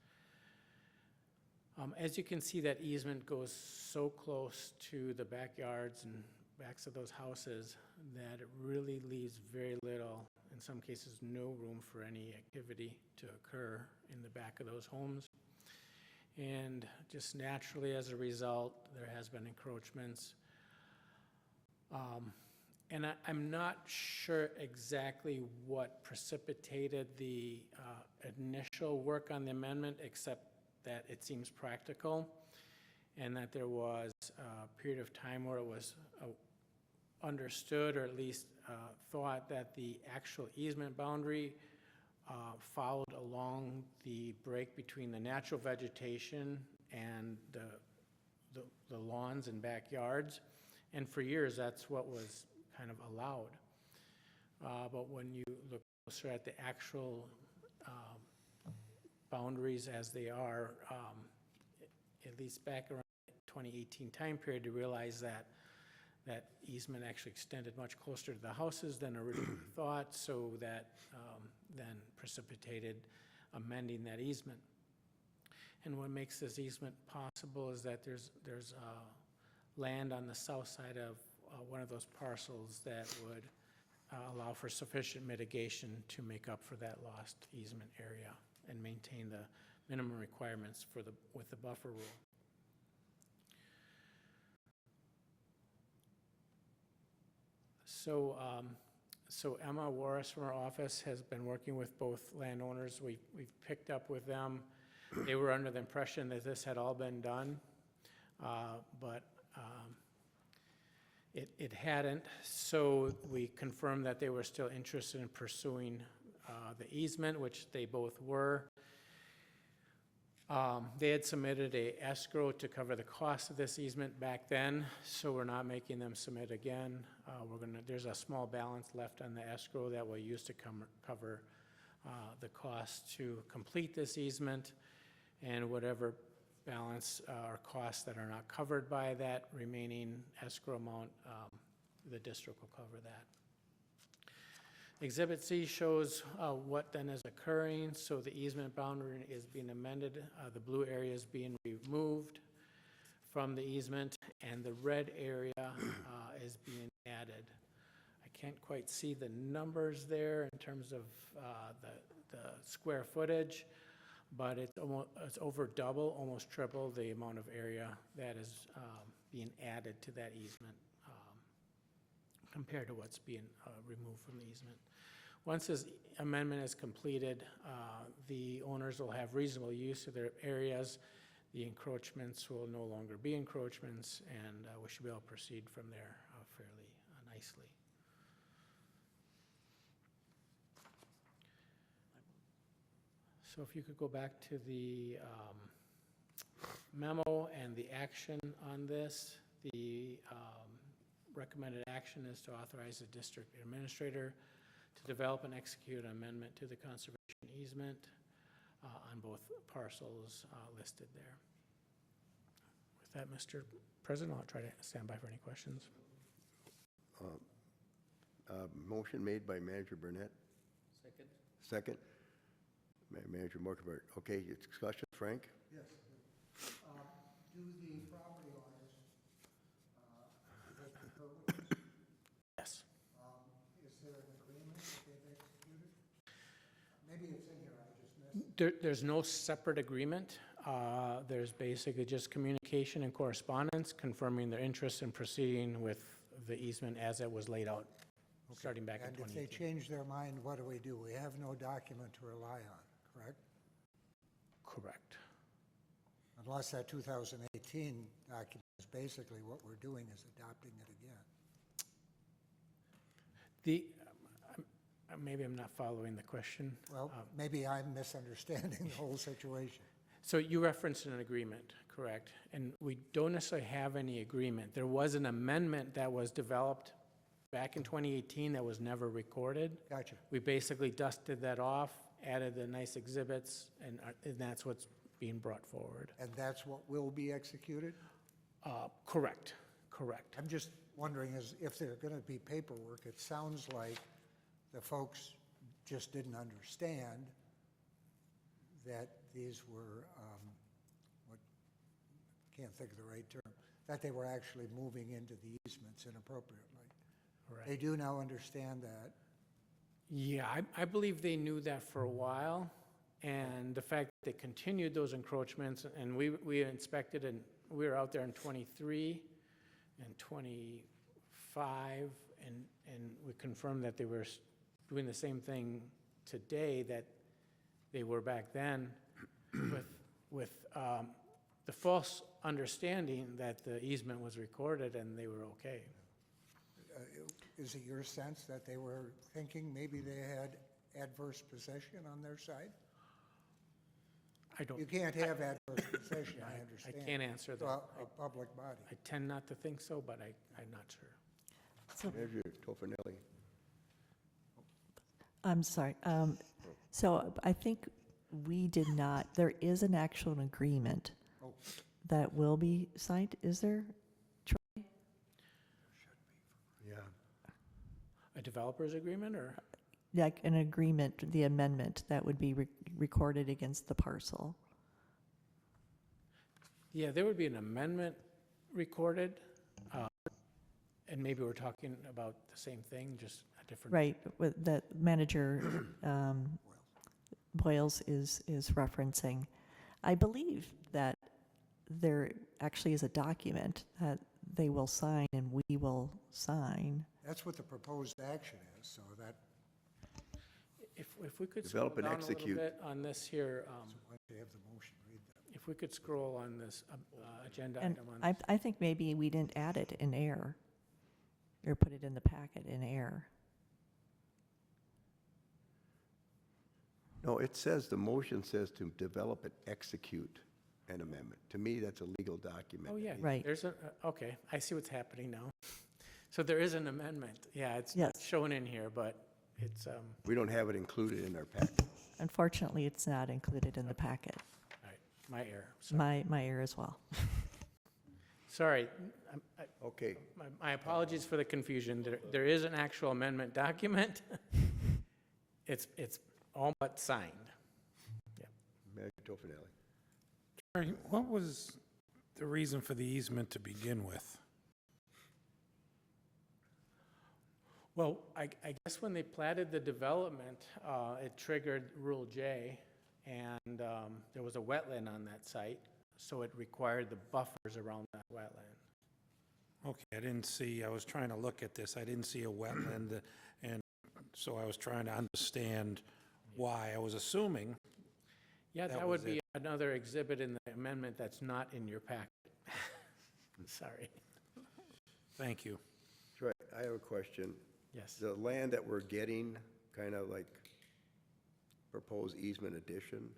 As you can see, that easement goes so close to the backyards and backs of those houses that it really leaves very little, in some cases no room for any activity to occur in the back of those homes. And just naturally, as a result, there has been encroachments. And I'm not sure exactly what precipitated the initial work on the amendment, except that it seems practical, and that there was a period of time where it was understood, or at least thought, that the actual easement boundary followed along the break between the natural vegetation and the lawns and backyards. And for years, that's what was kind of allowed. But when you look closer at the actual boundaries as they are, at least back around the 2018 time period, to realize that that easement actually extended much closer to the houses than originally thought, so that then precipitated amending that easement. And what makes this easement possible is that there's land on the south side of one of those parcels that would allow for sufficient mitigation to make up for that lost easement area and maintain the minimum requirements for with the buffer rule. So Emma Warris from our office has been working with both landowners. We've picked up with them. They were under the impression that this had all been done, but it hadn't. So we confirmed that they were still interested in pursuing the easement, which they both were. They had submitted a escrow to cover the cost of this easement back then, so we're not making them submit again. There's a small balance left on the escrow that we'll use to cover the cost to complete this easement, and whatever balance or costs that are not covered by that remaining escrow amount, the district will cover that. Exhibit C shows what then is occurring. So the easement boundary is being amended. The blue area is being removed from the easement, and the red area is being added. I can't quite see the numbers there in terms of the square footage, but it's over double, almost triple the amount of area that is being added to that easement compared to what's being removed from the easement. Once this amendment is completed, the owners will have reasonable use of their areas. The encroachments will no longer be encroachments, and we should be able to proceed from there fairly nicely. So if you could go back to the memo and the action on this, the recommended action is to authorize the district administrator to develop and execute an amendment to the conservation easement on both parcels listed there. With that, Mr. President, I'll try to stand by for any questions. Motion made by Manager Burnett, Second. second. Manager Morkenberg. Okay, discussion, Frank? Yes. Do the property owners, they concur with this? Yes. Is there an agreement that they've executed? Maybe it's in here, I just missed it. There's no separate agreement. There's basically just communication and correspondence confirming their interest in proceeding with the easement as it was laid out, starting back in And if they 2018. change their mind, what do? We have no document to rely on, correct? Correct. Unless that 2018 document is basically what we're doing is adopting it again. Maybe I'm not following the question. Well, maybe I'm misunderstanding the whole situation. So you referenced an agreement, correct? And we don't necessarily have any agreement. There was an amendment that was developed back in 2018 that was never recorded. Gotcha. We basically dusted that off, added the nice exhibits, and that's what's being brought forward. And that's what will be executed? Correct, correct. I'm just wondering if there's going to be paperwork. It sounds like the folks just didn't understand that these were, can't think of the right term, that they were actually moving into the easements inappropriately. They Right. do now understand that. Yeah, I believe they knew that for a while, and the fact that they continued those encroachments, and we inspected, and we were out there in 23 and 25, and we confirmed that they were doing the same thing today that they were back then, with the false understanding that the easement was recorded and they were okay. Is it your sense that they were thinking maybe they had adverse possession on their side? I don't. You can't have adverse possession, I I understand. can't answer To that. a public body. I tend not to think so, but I'm not sure. So, Manager Tofinelli. I'm sorry. So I think we did not, there is an actual agreement Oh. that will be signed, is there? Yeah. A developer's agreement, or? Like an agreement, the amendment that would be recorded against the parcel. Yeah, there would be an amendment recorded, and maybe we're talking about the same thing, just a different. Right, with that manager Boyles is referencing. I believe that there actually is a document that they will sign and we will sign. That's what the proposed action is, so that, If we could scroll Develop and down a little execute. bit on this here, why don't you have the motion, read that. if we could scroll on this agenda And item on. I think maybe we didn't add it in error, or put it in the packet in error. No, it says, the motion says to develop and execute an amendment. To me, that's a legal document. Oh, yeah. Right. There's okay, I see what's happening now. So there is an amendment. Yeah, it's not Yes. shown in here, but it's, all We don't have it included in our packet. Unfortunately, it's not included in the packet. right, my error. Sorry. My error as well. Sorry, Okay, my apologies for the confusion. There is an actual amendment document. It's all but signed. Manager Tofinelli. Jerry, what was the reason for the easement to begin with? Well, I guess when they platted the development, it triggered Rule J, and there was a wetland on that site, so it required the buffers around that wetland. Okay, I didn't see, I was trying to look at this, I didn't see a wetland, and so I was trying to understand why. I was assuming, Yeah, That that would was be another exhibit in the amendment that's not in your packet. Sorry. thank you. Troy, I have a question. Yes. The land that we're getting, kind of like proposed easement addition,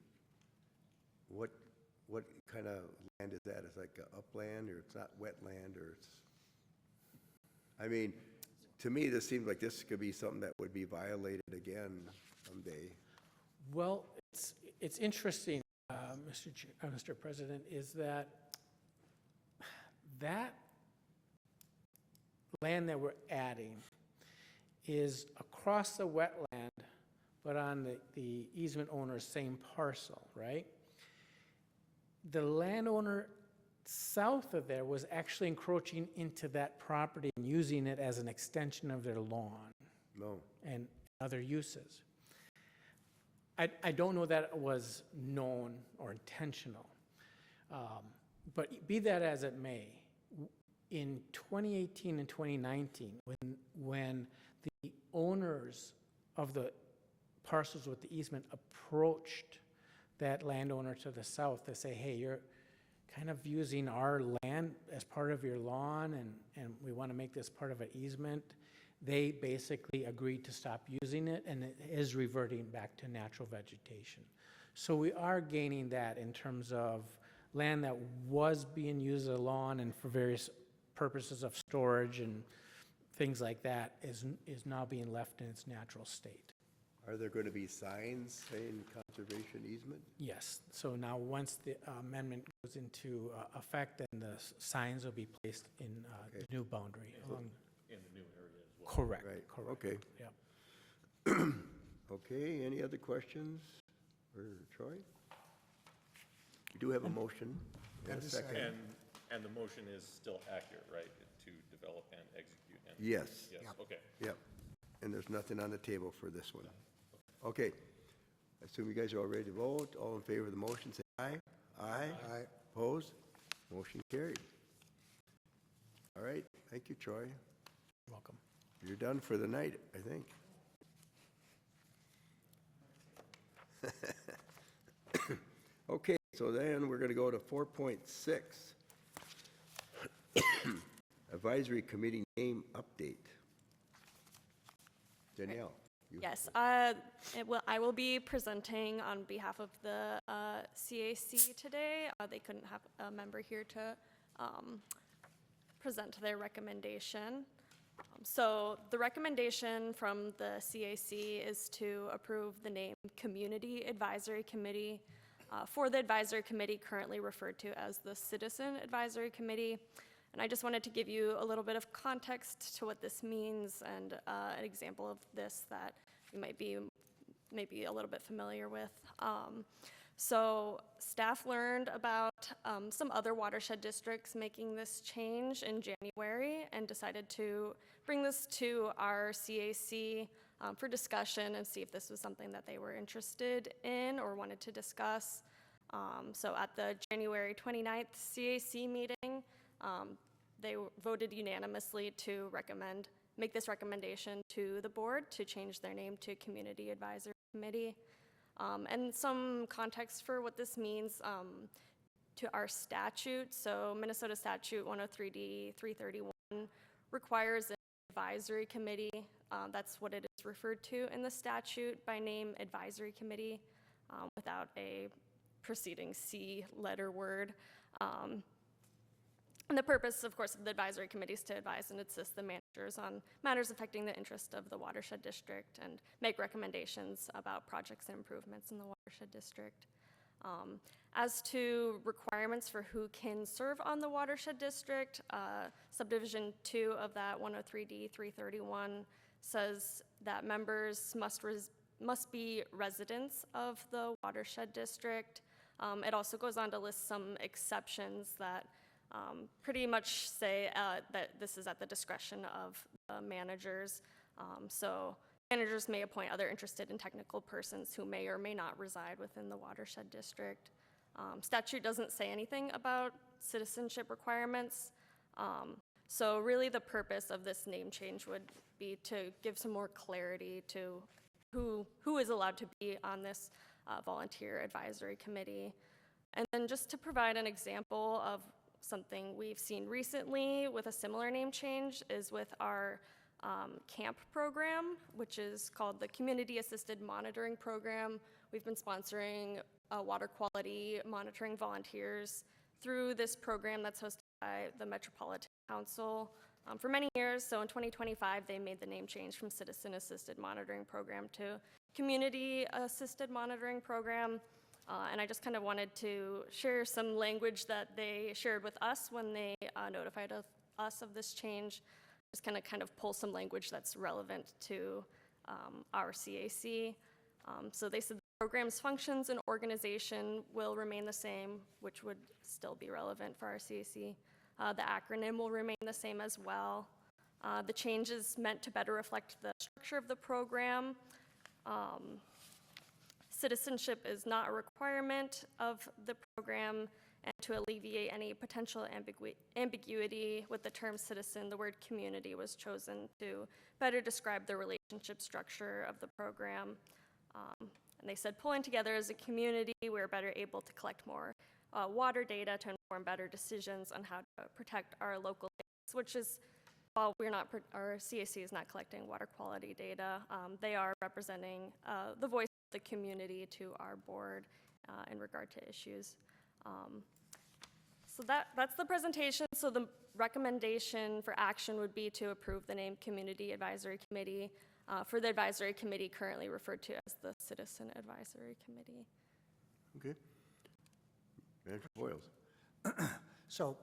what kind of land is that? Is it like a upland, or it's not wetland, or it's, I mean, to me, this seems like this could be something that would be violated again someday. Well, it's interesting, Mr. President, is that land that we're adding is across the wetland, but on the easement owner's same parcel, right? The landowner south of there was actually encroaching into that property and using it as an extension of their lawn No. and other uses. I don't know that it was known or intentional, but be that as it may, in 2018 and 2019, when the owners of the parcels with the easement approached that landowner to the south to say, hey, you're kind of using our land as part of your lawn, and we want to make this part of an easement, they basically agreed to stop using it, and it is reverting back to natural vegetation. So we are gaining that in terms of land that was being used as a lawn and for various purposes of storage and things like that is now being left in its natural state. Are there going to be signs saying conservation easement? Yes, so now once the amendment goes into effect, then the signs will be placed in the new boundary along. In the new area as well. Correct, Right, correct. okay. Yep. Okay, any other questions for Troy? We do have a motion and a And a second. second. And the motion is still accurate, right? To develop and execute and. Yes, Yes, Yep. okay. yep. And there's nothing on the table for this one. Okay. I assume you guys are all ready to vote. All in favor of the motion, say aye. Aye. Aye. Opposed? Motion carried. All right, thank you, Troy. Welcome. You're done for the night, I think. Okay, so then we're going to go to 4.6. Advisory Committee name update. Danielle. you- Yes, I will be presenting on behalf of the CAC today. They couldn't have a member here to present their recommendation. So the recommendation from the CAC is to approve the name Community Advisory Committee for the advisory committee currently referred to as the Citizen Advisory Committee. And I just wanted to give you a little bit of context to what this means and an example of this that you might be maybe a little bit familiar with. So staff learned about some other watershed districts making this change in January and decided to bring this to our CAC for discussion and see if this was something that they were interested in or wanted to discuss. So at the January 29th CAC meeting, they voted unanimously to make this recommendation to the board to change their name to Community Advisory Committee. And some context for what this means to our statute. So Minnesota Statute 103D 331 requires an advisory committee. That's what it is referred to in the statute by name, advisory committee, without a preceding C letter word. And the purpose, of course, of the advisory committee is to advise and assist the managers on matters affecting the interest of the watershed district and make recommendations about projects and improvements in the watershed district. As to requirements for who can serve on the watershed district, subdivision 2 of that 103D 331 says that members must be residents of the watershed district. It also goes on to list some exceptions that pretty much say that this is at the discretion of the managers. So managers may appoint other interested and technical persons who may or may not reside within the watershed district. Statute doesn't say anything about citizenship requirements. So really the purpose of this name change would be to give some more clarity to who is allowed to be on this volunteer advisory committee. And then just to provide an example of something we've seen recently with a similar name change is with our camp program, which is called the Community Assisted Monitoring Program. We've been sponsoring water quality monitoring volunteers through this program that's hosted by the Metropolitan Council for many years. So in 2025, they made the name change from Citizen Assisted Monitoring Program to Community Assisted Monitoring Program. And I just kind of wanted to share some language that they shared with us when they notified us of this change. Just kind of pull some language that's relevant to our CAC. So they said the program's functions and organization will remain the same, which would still be relevant for our CAC. The acronym will remain the same as well. The change is meant to better reflect the structure of the program. Citizenship is not a requirement of the program, and to alleviate any potential ambiguity with the term citizen, the word community was chosen to better describe the relationship structure of the program. And they said, pulling together as a community, we're better able to collect more water data to inform better decisions on how to protect our local lakes, which is, while our CAC is not collecting water quality data, they are representing the voice of the community to our board in regard to issues. So that's the presentation. So the recommendation for action would be to approve the name Community Advisory Committee for the advisory committee currently referred to as the Citizen Advisory Committee. Okay. Manager Boyles. So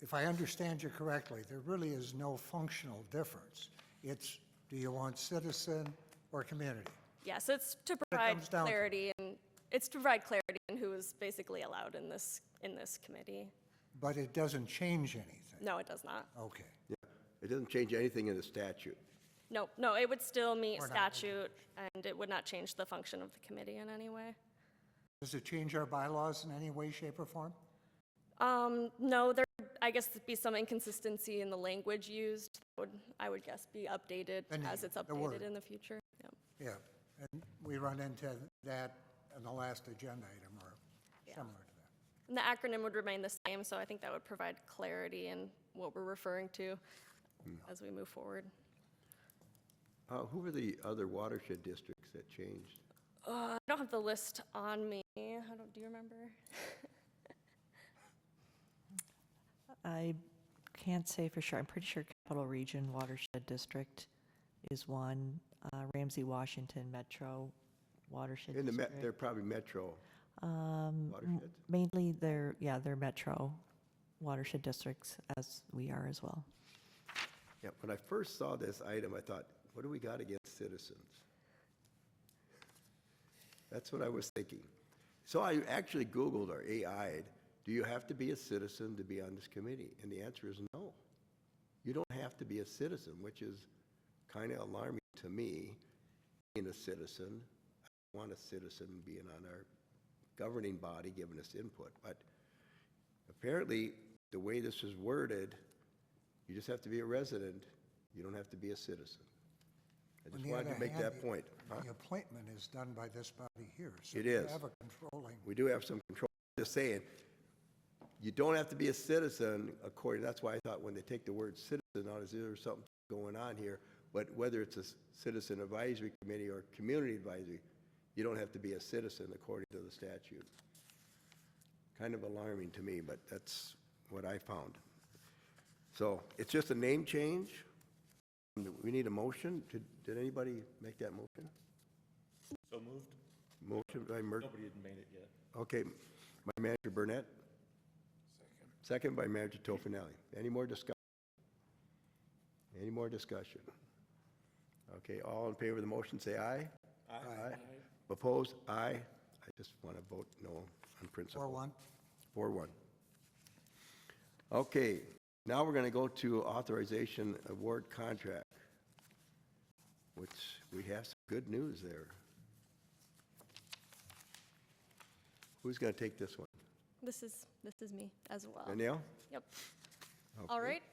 if I understand you correctly, there really is no functional difference. It's, do you want citizen or community? Yes, it's to provide comes down to. clarity, and it's to provide clarity in who is basically allowed in this committee. But it doesn't change anything? No, it does not. Okay. Yeah, it doesn't change anything in the statute. No, it would still meet Or not. statute, and it would not change the function of the committee in any way. Does it change our bylaws in any way, shape, or form? No, there would, I guess, be some inconsistency in the language used. I would guess be updated The name, as it's the word. updated in the future. Yep. Yeah, and we run into that in the last agenda item or similar to that. And the acronym would remain the same, so I think that would provide clarity in what we're referring to as we move forward. Who were the other watershed districts that changed? I don't have the list on me. Do you remember? I can't say for sure. I'm pretty sure Capital Region Watershed District is one. Ramsey Washington Metro Watershed In the District. they're probably metro watersheds. Mainly they're metro watershed districts, as we are as well. Yeah, when I first saw this item, I thought, what do we got against citizens? That's what I was thinking. So I actually Googled or AI'd, do you have to be a citizen to be on this committee? And the answer is no. You don't have to be a citizen, which is kind of alarming to me, being a citizen. I want a citizen being on our governing body, giving us input. But apparently, the way this is worded, you just have to be a resident. You don't have to be a citizen. I just On the wanted to other make hand, that point. The appointment is done by this body here. So It we is. have a controlling. We do have some control. Just saying, you don't have to be a citizen according, that's why I thought when they take the word citizen out, is there something going on here? But whether it's a citizen advisory committee or community advisory, you don't have to be a citizen according to the statute. Kind of alarming to me, but that's what I found. So it's just a name change. We need a motion. Did anybody make that motion? So moved? Motion by Nobody had made it yet. Okay, by Manager Burnett. Second by Manager Tofinelli. Any more discussion? Any more discussion? Okay, all in favor of the motion, say aye. Aye. Opposed? Aye. I just want to vote no on principle. 4-1. 4-1. Okay, now we're going to go to authorization award contract, which we have some good news there. Who's going to take this one? This is me as well. Danielle? Yep. All right.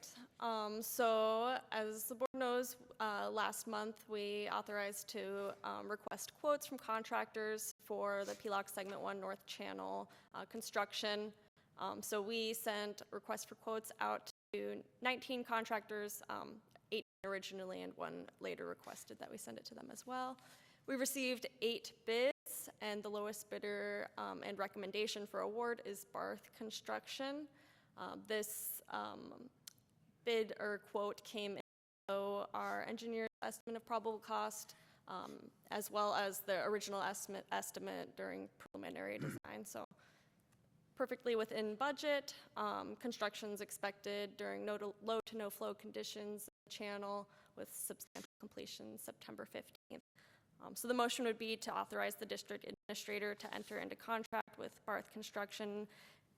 So as the board knows, last month we authorized to request quotes from contractors for the Plslwd Segment 1 North Channel construction. So we sent requests for quotes out to 19 contractors, 8 originally and 1 later requested that we send it to them as well. We received 8 bids, and the lowest bidder and recommendation for award is Barth Construction. This bid or quote came in below our engineer's estimate of probable cost, as well as the original estimate during preliminary design. So perfectly within budget. Construction's expected during low to no flow conditions in the channel with substantial completion September 15th. So the motion would be to authorize the district administrator to enter into contract with Barth Construction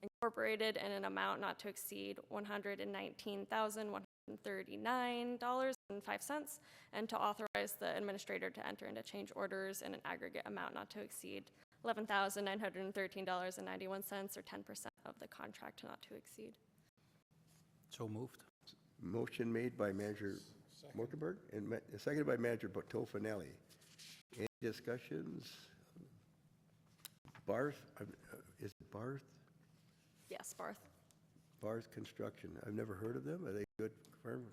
Incorporated in an amount not to exceed $119,139.05, and to authorize the administrator to enter into change orders in an aggregate amount not to exceed $11,913.91, or 10% of the contract not to exceed. So moved. Motion made by Manager Morkenberg and seconded by Manager Tofinelli. Any discussions? Barth, is it Barth? Yes, Barth. Barth Construction. I've never heard of them. Are they good firm?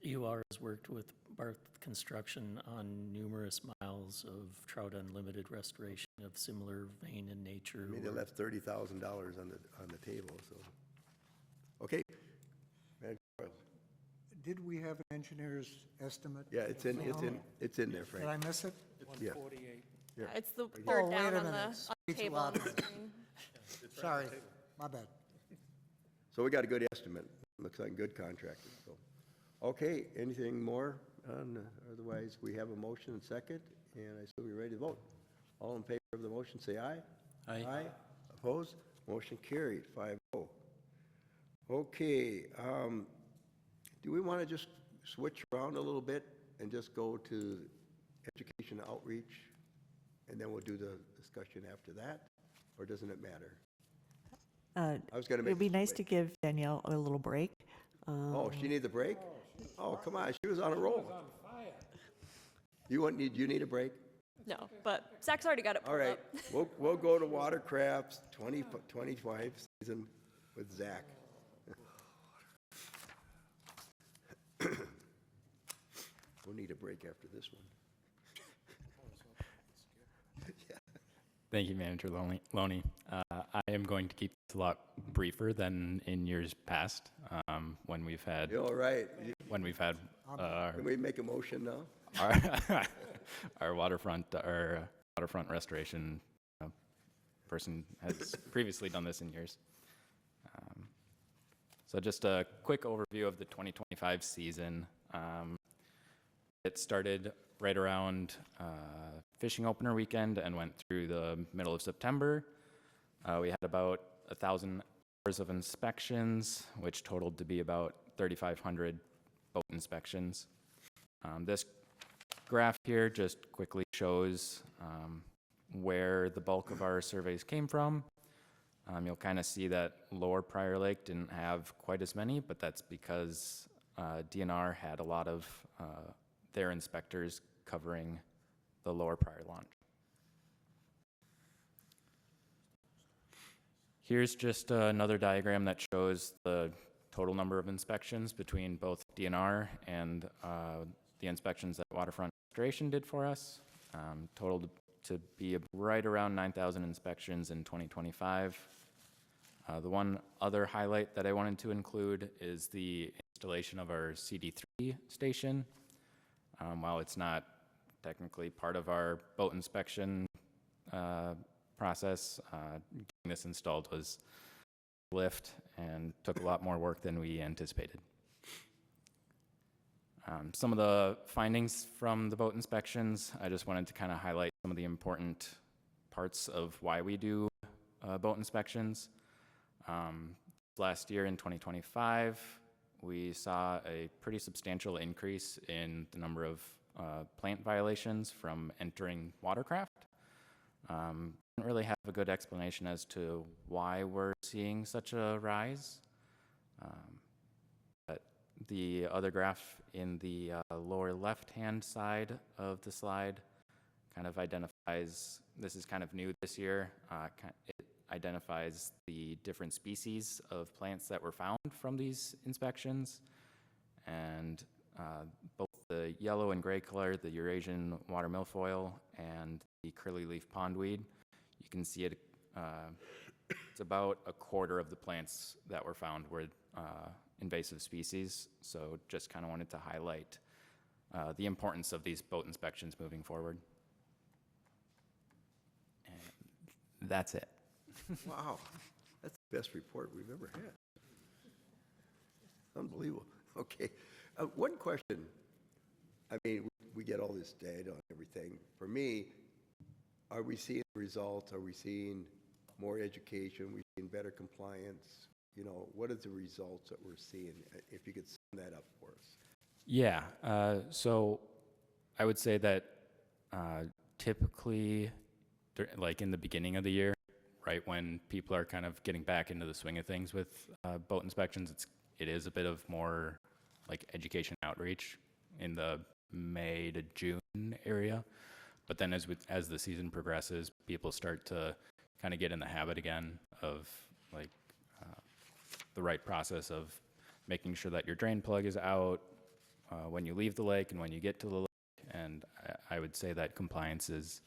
UR has worked with Barth Construction on numerous miles of Trout Unlimited restoration of similar vein and nature. I mean, they left $30,000 on the table, so. Okay. Manager Boyle. Did we have an engineer's estimate? Yeah, it's in there, Frank. Did I miss it? Yeah. 148. Yeah. It's the Oh, third wait down a on the minute. It's table on the allowed. screen. Sorry, my bad. So we got a good estimate. Looks like good contractor, so. Okay, anything more? Otherwise, we have a motion and second, and I assume you're ready to vote. All in favor of the motion, say aye. Aye. Aye. Opposed? Motion carried, 5-0. Okay, do we want to just switch around a little bit and just go to education outreach, and then we'll do the discussion after that, or doesn't it matter? I was going to make. It'd be nice to give Danielle a little break. Oh, she needs a break? Oh, come on, she was on a roll. You need a break? No, but Zach's already got it All pulled right, up. we'll go to Watercrafts 2025 season with Zach. We'll need a break after this one. Thank you, Manager Loney. I am going to keep this a lot briefer than in years past, when we've had You all right? Can we make a motion now? our waterfront restoration person has previously done this in years. So just a quick overview of the 2025 season. It started right around fishing opener weekend and went through the middle of September. We had about 1,000 hours of inspections, which totaled to be about 3,500 boat inspections. This graph here just quickly shows where the bulk of our surveys came from. You'll kind of see that Lower Prior Lake didn't have quite as many, but that's because DNR had a lot of their inspectors covering the Lower Prior launch. Here's just another diagram that shows the total number of inspections between both DNR and the inspections that Waterfront Restoration did for us. Total to be right around 9,000 inspections in 2025. The one other highlight that I wanted to include is the installation of our CD3 station. While it's not technically part of our boat inspection process, getting this installed was a lift and took a lot more work than we anticipated. Some of the findings from the boat inspections, I just wanted to kind of highlight some of the important parts of why we do boat inspections. Last year in 2025, we saw a pretty substantial increase in the number of plant violations from entering watercraft. Didn't really have a good explanation as to why we're seeing such a rise. But the other graph in the lower left-hand side of the slide kind of identifies, this is kind of new this year, it identifies the different species of plants that were found from these inspections. And both the yellow and gray color, the Eurasian water milfoil and the curly leaf pondweed, you can see it, it's about a quarter of the plants that were found were invasive species. So just kind of wanted to highlight the importance of these boat inspections moving forward. And that's it. Wow, that's the best report we've ever had. Unbelievable. Okay, one question. I mean, we get all this data on everything. For me, are we seeing results? Are we seeing more education? Are we seeing better compliance? You know, what are the results that we're seeing? If you could sum that up for us. Yeah, so I would say that typically, like in the beginning of the year, right when people are kind of getting back into the swing of things with boat inspections, it is a bit of more like education outreach in the May to June area. But then as the season progresses, people start to kind of get in the habit again of like the right process of making sure that your drain plug is out when you leave the lake and when you get to the lake. And I would say that compliance is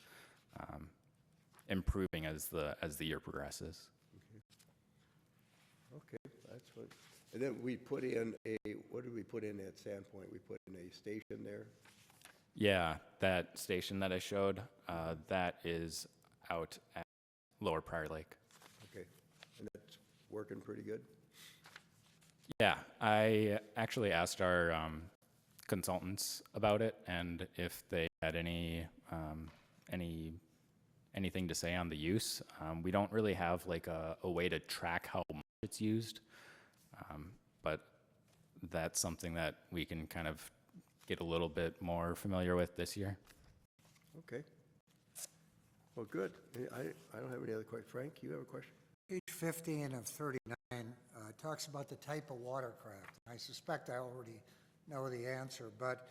improving as the year progresses. Okay, that's what. And then we put in what did we put in at Sandpoint? We put in a station there. Yeah, that station that I showed, that is out at Lower Prior Lake. Okay, and that's working pretty good? Yeah, I actually asked our consultants about it and if they had anything to say on the use. We don't really have like a way to track how much it's used, but that's something that we can kind of get a little bit more familiar with this year. Okay. Well, good. I don't have any other questions. Frank, you have a question? Page 15 of 39 talks about the type of watercraft. I suspect I already know the answer, but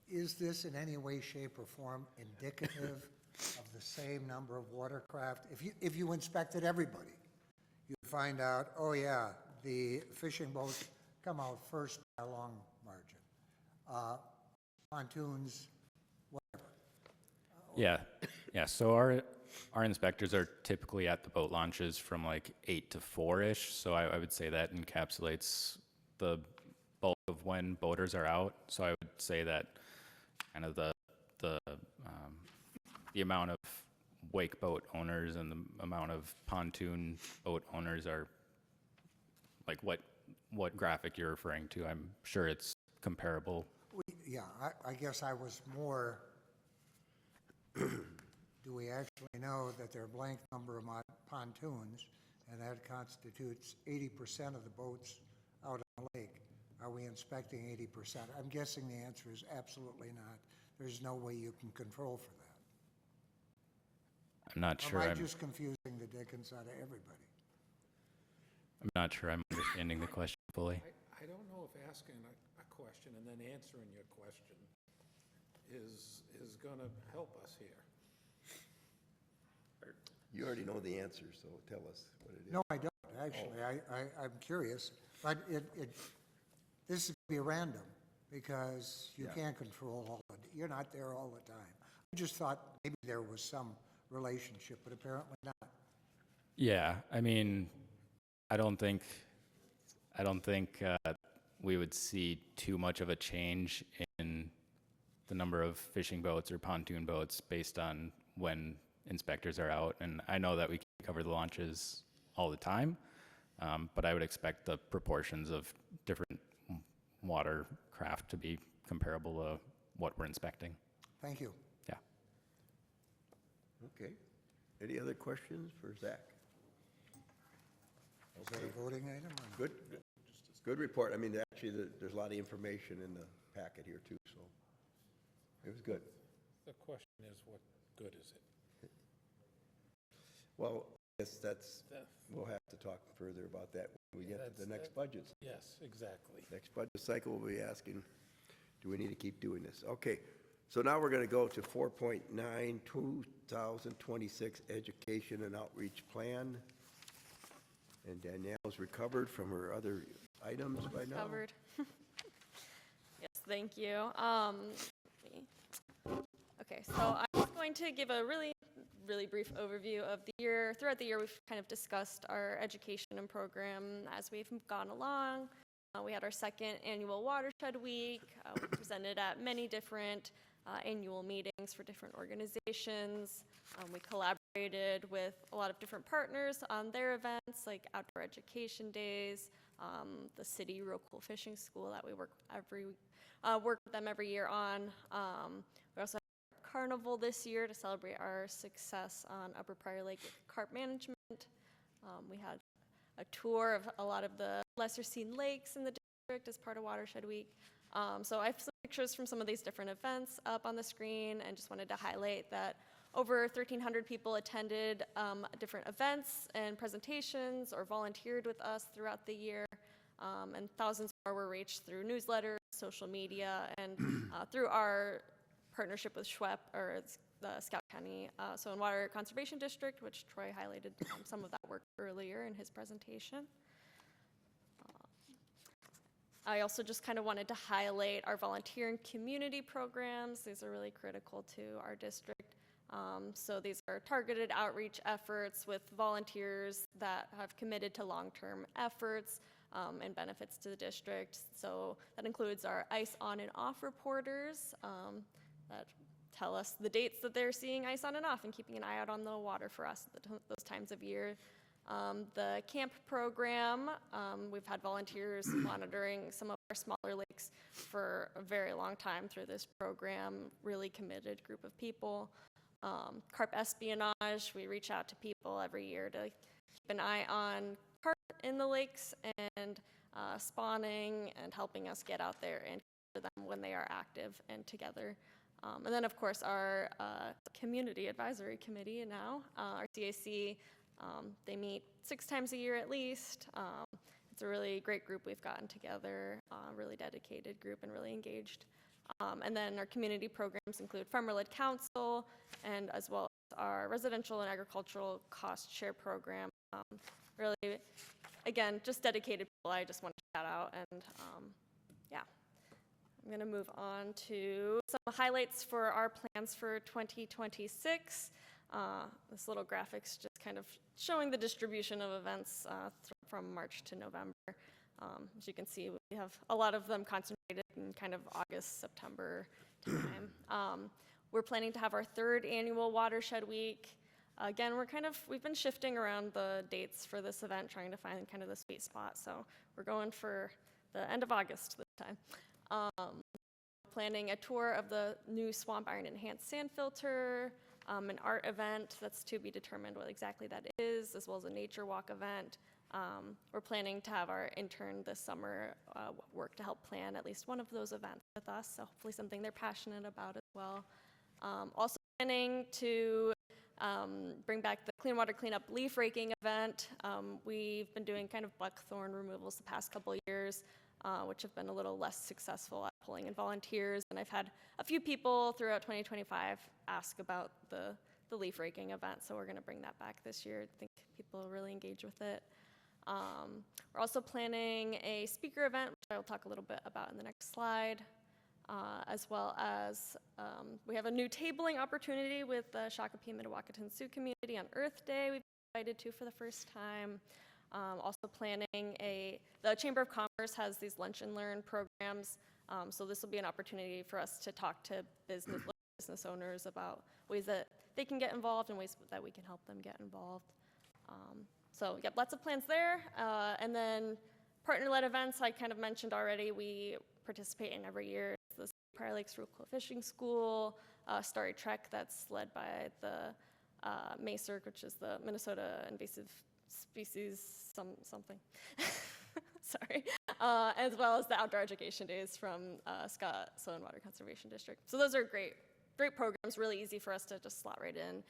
is this in any way, shape, or form indicative of the same number of watercraft? If you inspected everybody, you'd find out, oh yeah, the fishing boats come out first by a long margin. Pontoons, whatever. Yeah. So our inspectors are typically at the boat launches from like 8 to 4-ish. So I would say that encapsulates the bulk of when boaters are out. So I would say that kind of the amount of wake boat owners and the amount of pontoon boat owners are like what graphic you're referring to. I'm sure it's comparable. Yeah, I guess I was more, do we actually know that there are a blank number of pontoons, and that constitutes 80% of the boats out on the lake? Are we inspecting 80%? I'm guessing the answer is absolutely not. There's no way you can control for that. I'm not sure. Or am I just confusing the dickens out of everybody? I'm not sure I'm understanding the question fully. I don't know if asking a question and then answering your question is going to help us here. You already know the answer, so tell us what it is. No, I don't, actually. I'm curious. But this is going to be random because you can't control all of it. You're not there all the time. I just thought maybe there was some relationship, but apparently not. Yeah, I mean, I don't think we would see too much of a change in the number of fishing boats or pontoon boats based on when inspectors are out. And I know that we can't cover the launches all the time, but I would expect the proportions of different watercraft to be comparable to what we're inspecting. Thank you. Yeah. Okay. Any other questions for Zach? Is that a voting item? Good. Good report. I mean, actually, there's a lot of information in the packet here, too, so. It was good. The question is, what good is it? Well, I guess we'll have to talk further about that when we get to the next budgets. Yes, exactly. Next budget cycle, we'll be asking, do we need to keep doing this? Okay, so now we're going to go to 4.9, 2026 Education and Outreach Plan. And Danielle's recovered from her other items by now. Covered. Yes, thank you. Okay, so I'm just going to give a really brief overview of the year. Throughout the year, we've kind of discussed our education and program as we've gone along. We had our second annual Watershed Week. We presented at many different annual meetings for different organizations. We collaborated with a lot of different partners on their events, like outdoor education days, the city real cool fishing school that we work with them every year on. We also had a carnival this year to celebrate our success on Upper Prior Lake with carp management. We had a tour of a lot of the lesser seen lakes in the district as part of Watershed Week. So I have some pictures from some of these different events up on the screen, and just wanted to highlight that over 1,300 people attended different events and presentations or volunteered with us throughout the year, and thousands more were reached through newsletters, social media, and through our partnership with SHWEP, or the Scout County Soil and Water Conservation District, which Troy highlighted some of that work earlier in his presentation. I also just kind of wanted to highlight our volunteer and community programs. These are really critical to our district. So these are targeted outreach efforts with volunteers that have committed to long-term efforts and benefits to the district. So that includes our ice on and off reporters that tell us the dates that they're seeing ice on and off and keeping an eye out on the water for us at those times of year. The camp program, we've had volunteers monitoring some of our smaller lakes for a very long time through this program, really committed group of people. Carp espionage, we reach out to people every year to keep an eye on carp in the lakes and spawning and helping us get out there and capture them when they are active and together. And then, of course, our Community Advisory Committee now, our CAC, they meet 6 times a year at least. It's a really great group we've gotten together, really dedicated group and really engaged. And then our community programs include Farmer-Led Council, and as well as our residential and agricultural cost share program. Really, again, just dedicated people I just want to shout out. And yeah, I'm going to move on to some highlights for our plans for 2026. This little graphic's just kind of showing the distribution of events from March to November. As you can see, we have a lot of them concentrated in kind of August, September time. We're planning to have our 3rd annual Watershed Week. Again, we've been shifting around the dates for this event, trying to find kind of the sweet spot. So we're going for the end of August this time. Planning a tour of the new Swamp Iron Enhanced Sand Filter, an art event that's to be determined what exactly that is, as well as a nature walk event. We're planning to have our intern this summer work to help plan at least one of those events with us, so hopefully something they're passionate about as well. Also planning to bring back the Clean Water Cleanup leaf raking event. We've been doing kind of buckthorn removals the past couple years, which have been a little less successful at pulling in volunteers, and I've had a few people throughout 2025 ask about the leaf raking event, so we're going to bring that back this year. I think people really engage with it. We're also planning a speaker event, which I will talk a little bit about in the next slide, as well as we have a new tabling opportunity with the Shakopee Mdewakanton Sioux community on Earth Day we've been invited to for the first time. Also planning the Chamber of Commerce has these lunch and learn programs, so this will be an opportunity for us to talk to business owners about ways that they can get involved and ways that we can help them get involved. So yep, lots of plans there. And then partner-led events, I kind of mentioned already, we participate in every year. It's the Prior Lakes Real Cool Fishing School, Starry Trek that's led by the MACERC, which is the Minnesota Invasive Species something. sorry, as well as the outdoor education days from Scott Soil and Water Conservation District. So those are great programs, really easy for us to just slot right in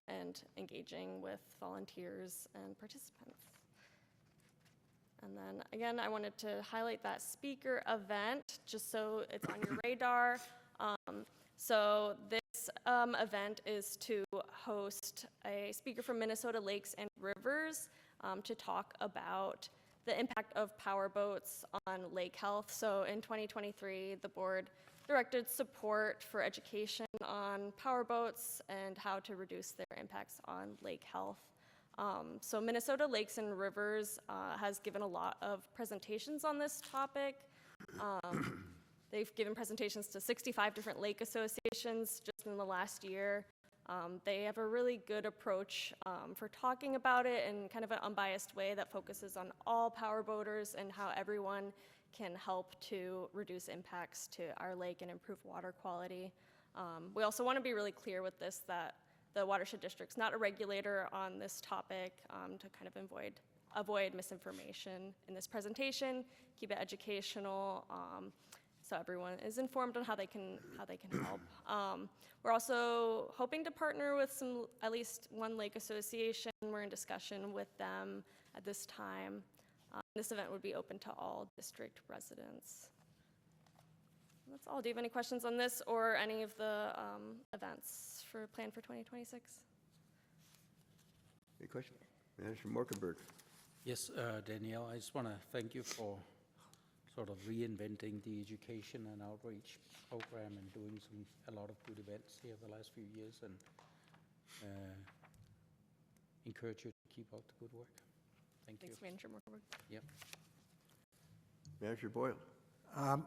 and engaging with volunteers and participants. And then again, I wanted to highlight that speaker event just so it's on your radar. So this event is to host a speaker from Minnesota Lakes and Rivers to talk about the impact of power boats on lake health. So in 2023, the board directed support for education on power boats and how to reduce their impacts on lake health. So Minnesota Lakes and Rivers has given a lot of presentations on this topic. They've given presentations to 65 different lake associations just in the last year. They have a really good approach for talking about it in kind of an unbiased way that focuses on all power boaters and how everyone can help to reduce impacts to our lake and improve water quality. We also want to be really clear with this that the watershed district's not a regulator on this topic to kind of avoid misinformation in this presentation, keep it educational, so everyone is informed on how they can help. We're also hoping to partner with at least one lake association. We're in discussion with them at this time. This event would be open to all district residents. That's all. Do you have any questions on this or any of the events planned for 2026? Any question? Manager Morkenberg. Yes, Danielle, I just want to thank you for sort of reinventing the education and outreach program and doing a lot of good events here the last few years, and encourage you to keep up the good work. Thank you. Thanks, Manager Morkenberg. Yep. Manager Boyle.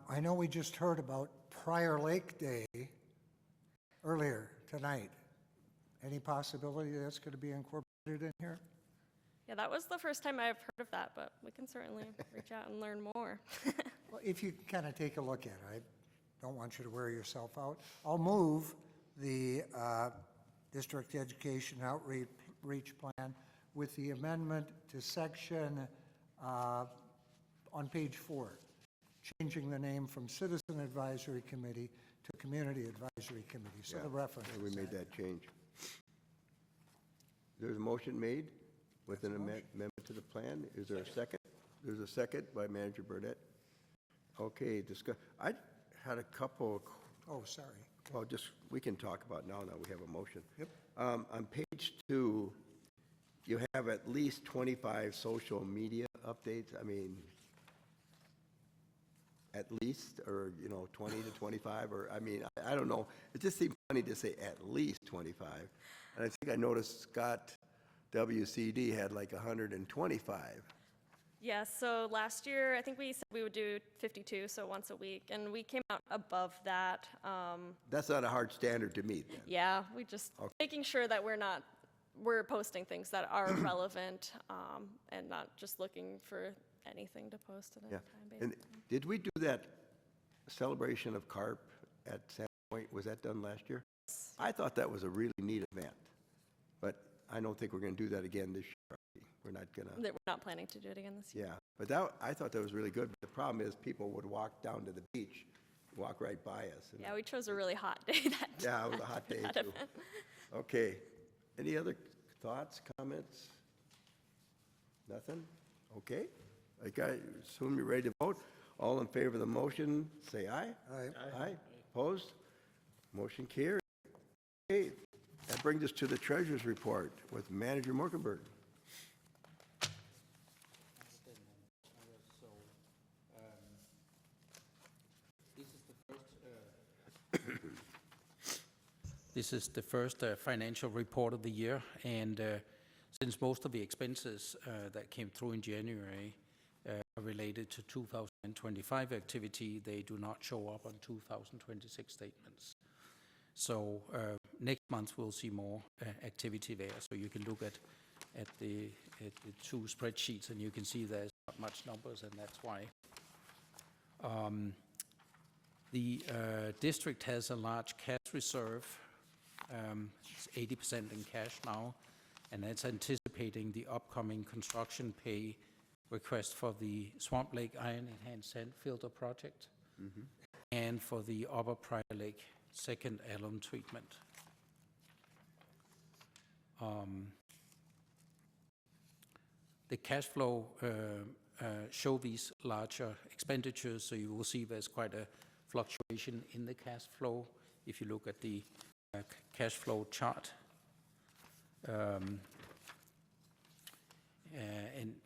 I know we just heard about Prior Lake Day earlier tonight. Any possibility that's going to be incorporated in here? Yeah, that was the first time I've heard of that, but we can certainly reach out and learn more. Well, if you kind of take a look at it, I don't want you to wear yourself out. I'll move the district education outreach plan with the amendment to section on page 4, changing the name from Citizen Advisory Committee to Community Advisory Committee. So the reference. Yeah, we made that change. There's a motion made with an amendment to the plan. Is there a second? There's a second by Manager Burnett. Okay, discuss. I had a couple. Oh, sorry. Well, we can talk about now we have a motion. Yep. On page 2, you have at least 25 social media updates. I mean, at least, or 20 to 25, or I mean, I don't know. It just seemed funny to say at least 25. And I think I noticed Scott WCD had like 125. Yeah, so last year, I think we said we would do 52, so once a week, and we came out above that. That's not a hard standard to meet then. Yeah, we just making sure that we're posting things that are relevant and not just looking for anything to post at any time, And basically. did we do that celebration of carp at Sand Point? Was that done last year? I thought that was a really neat event, but I don't think we're going to do that again this year. We're not going to. We're not planning to do it again this year. Yeah, but I thought that was really good. But the problem is people would walk down to the beach, walk right by us. And Yeah, we chose a really hot day that day. yeah, it was a hot day that too. event. Okay, any other thoughts, comments? Nothing? Okay, I assume you're ready to vote. All in favor of the motion, say aye. Aye. Aye. Opposed? Motion carried. Okay, that brings us to the treasurer's report with Manager Morkenberg. This is the first financial report of the year, and since most of the expenses that came through in January are related to 2025 activity, they do not show up on 2026 statements. So next month we'll see more activity there. So you can look at the two spreadsheets, and you can see there's not much numbers, and that's why. The district has a large cash reserve. It's 80% in cash now, and that's anticipating the upcoming construction pay request for the Swamp Lake Iron Enhanced Sand Filter project and for the Upper Prior Lake second alum treatment. The cash flow show these larger expenditures, so you will see there's quite a fluctuation in the cash flow if you look at the cash flow chart. And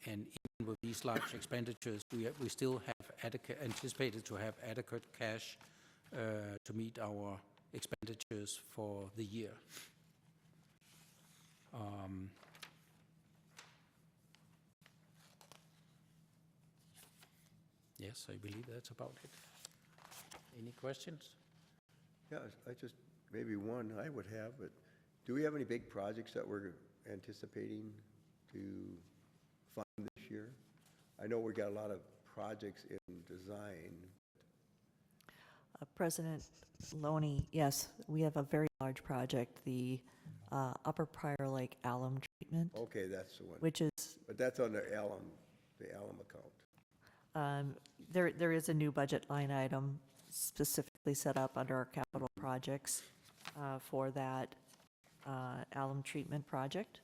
even with these large expenditures, we still have anticipated to have adequate cash to meet our expenditures for the year. Yes, I believe that's about it. Any questions? Yeah, I just, maybe one I would have, but do we have any big projects that we're anticipating to fund this year? I know we got a lot of projects in design. President Loney, yes, we have a very large project, the Upper Prior Lake alum treatment, Okay, that's the one. which is, But that's on the alum account. there is a new budget line item specifically set up under our capital projects for that alum treatment project.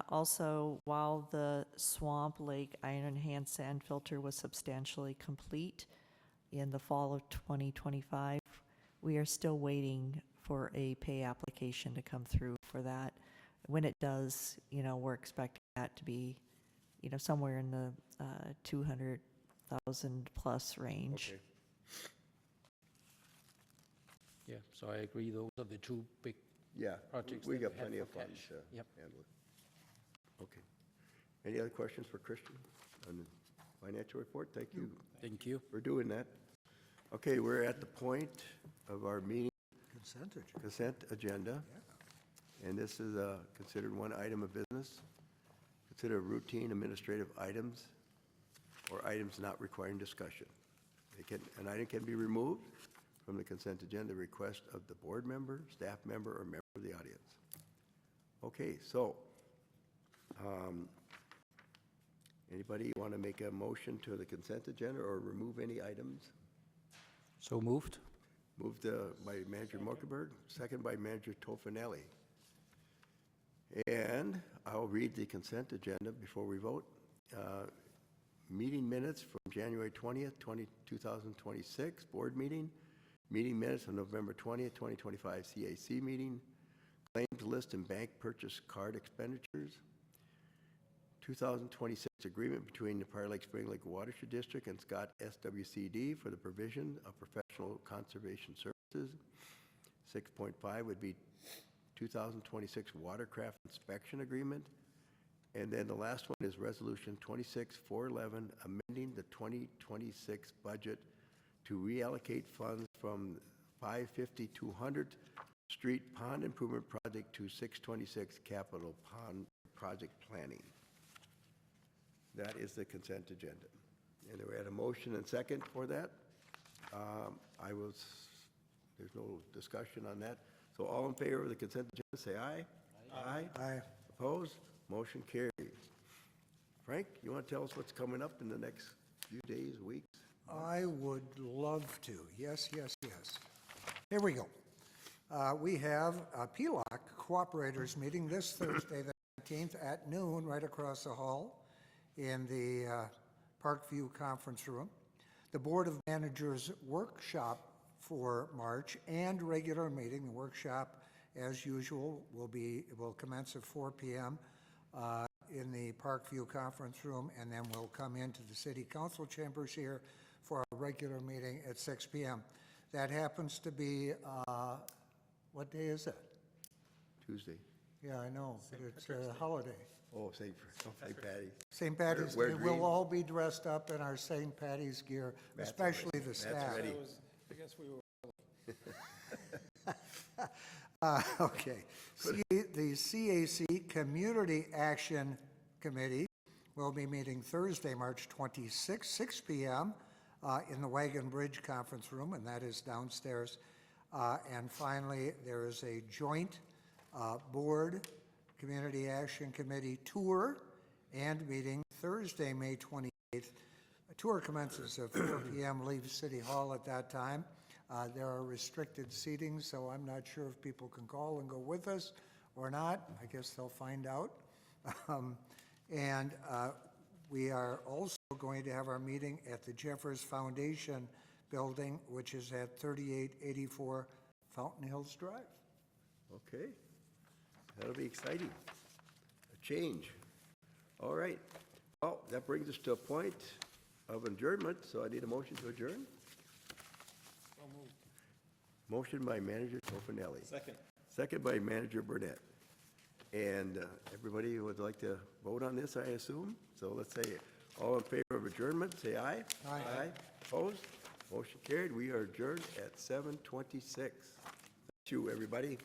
Also, while the Swamp Lake Iron Enhanced Sand Filter was substantially complete in the fall of 2025, we are still waiting for a pay application to come through for that. When it does, we're expecting that to be, somewhere in the 200,000 plus range. Okay. Yeah, so I agree, those are the two big Yeah, projects we that got we have plenty for of funds cash. to Yep. handle it. Okay. Any other questions for Christian on the financial report? Thank you Thank you. for doing that. Okay, we're at the point of our meeting consent agenda. And this is considered one item of business. Consider routine administrative items or items not requiring discussion. An item can be removed from the consent agenda at the request of the board member, staff member, or member of the audience. Okay, so anybody want to make a motion to the consent agenda or remove any items? So moved? Moved by Manager Morkenberg, second by Manager Tofinelli. And I'll read the consent agenda before we vote. Meeting minutes from January 20th, 2026, board meeting. Meeting minutes on November 20th, 2025, CAC meeting. Claims list and bank purchase card expenditures. 2026 agreement between the Prior Lake Spring Lake Watershed District and Scott SWCD for the provision of professional conservation services. 6.5 would be 2026 watercraft inspection agreement. And then the last one is resolution 26-411, amending the 2026 budget to reallocate funds from 550-200 Street Pond Improvement Project to 626 Capital Pond Project Planning. That is the consent agenda. And we had a motion and second for that. There's no discussion on that. So all in favor of the consent agenda, say aye. Aye. Aye. Opposed? Motion carries. Frank, you want to tell us what's coming up in the next few days, weeks? I would love to. Yes, yes, yes. Here we go. We have a PLOC Cooperators meeting this Thursday, the 19th at noon, right across the hall in the Parkview Conference Room. The Board of Managers workshop for March and regular meeting. The workshop, as usual, will commence at 4 p.m. In the Parkview Conference Room, and then we'll come into the City Council chambers here for our regular meeting at 6 p.m. That happens to be, what day is that? Tuesday. Yeah, I know, but it's a holiday. Oh, St. Patty's. St. Patty's Wear Day, green. we'll all be dressed up in our St. Patty's gear, Matt's especially ready. the Matt's staff. ready. I guess we were. Okay. The CAC Community Action Committee will be meeting Thursday, March 26th, 6 p.m. In the Wagon Bridge Conference Room, and that is downstairs. And finally, there is a joint Board Community Action Committee tour and meeting Thursday, May 28th. A tour commences at 4 p.m., leaves City Hall at that time. There are restricted seating, so I'm not sure if people can call and go with us or not. I guess they'll find out. And we are also going to have our meeting at the Jeffers Foundation building, which is at 3884 Fountain Hills Drive. Okay, that'll be exciting. A change. All right. Well, that brings us to a point of adjournment, so I need a motion to adjourn. Motion by Manager Tofinelli. Second. Second by Manager Burnett. And everybody would like to vote on this, I assume? So let's say, all in favor of adjournment, say aye. Aye. Aye. Opposed? Motion carried. We are adjourned at 7:26. Thank you, everybody.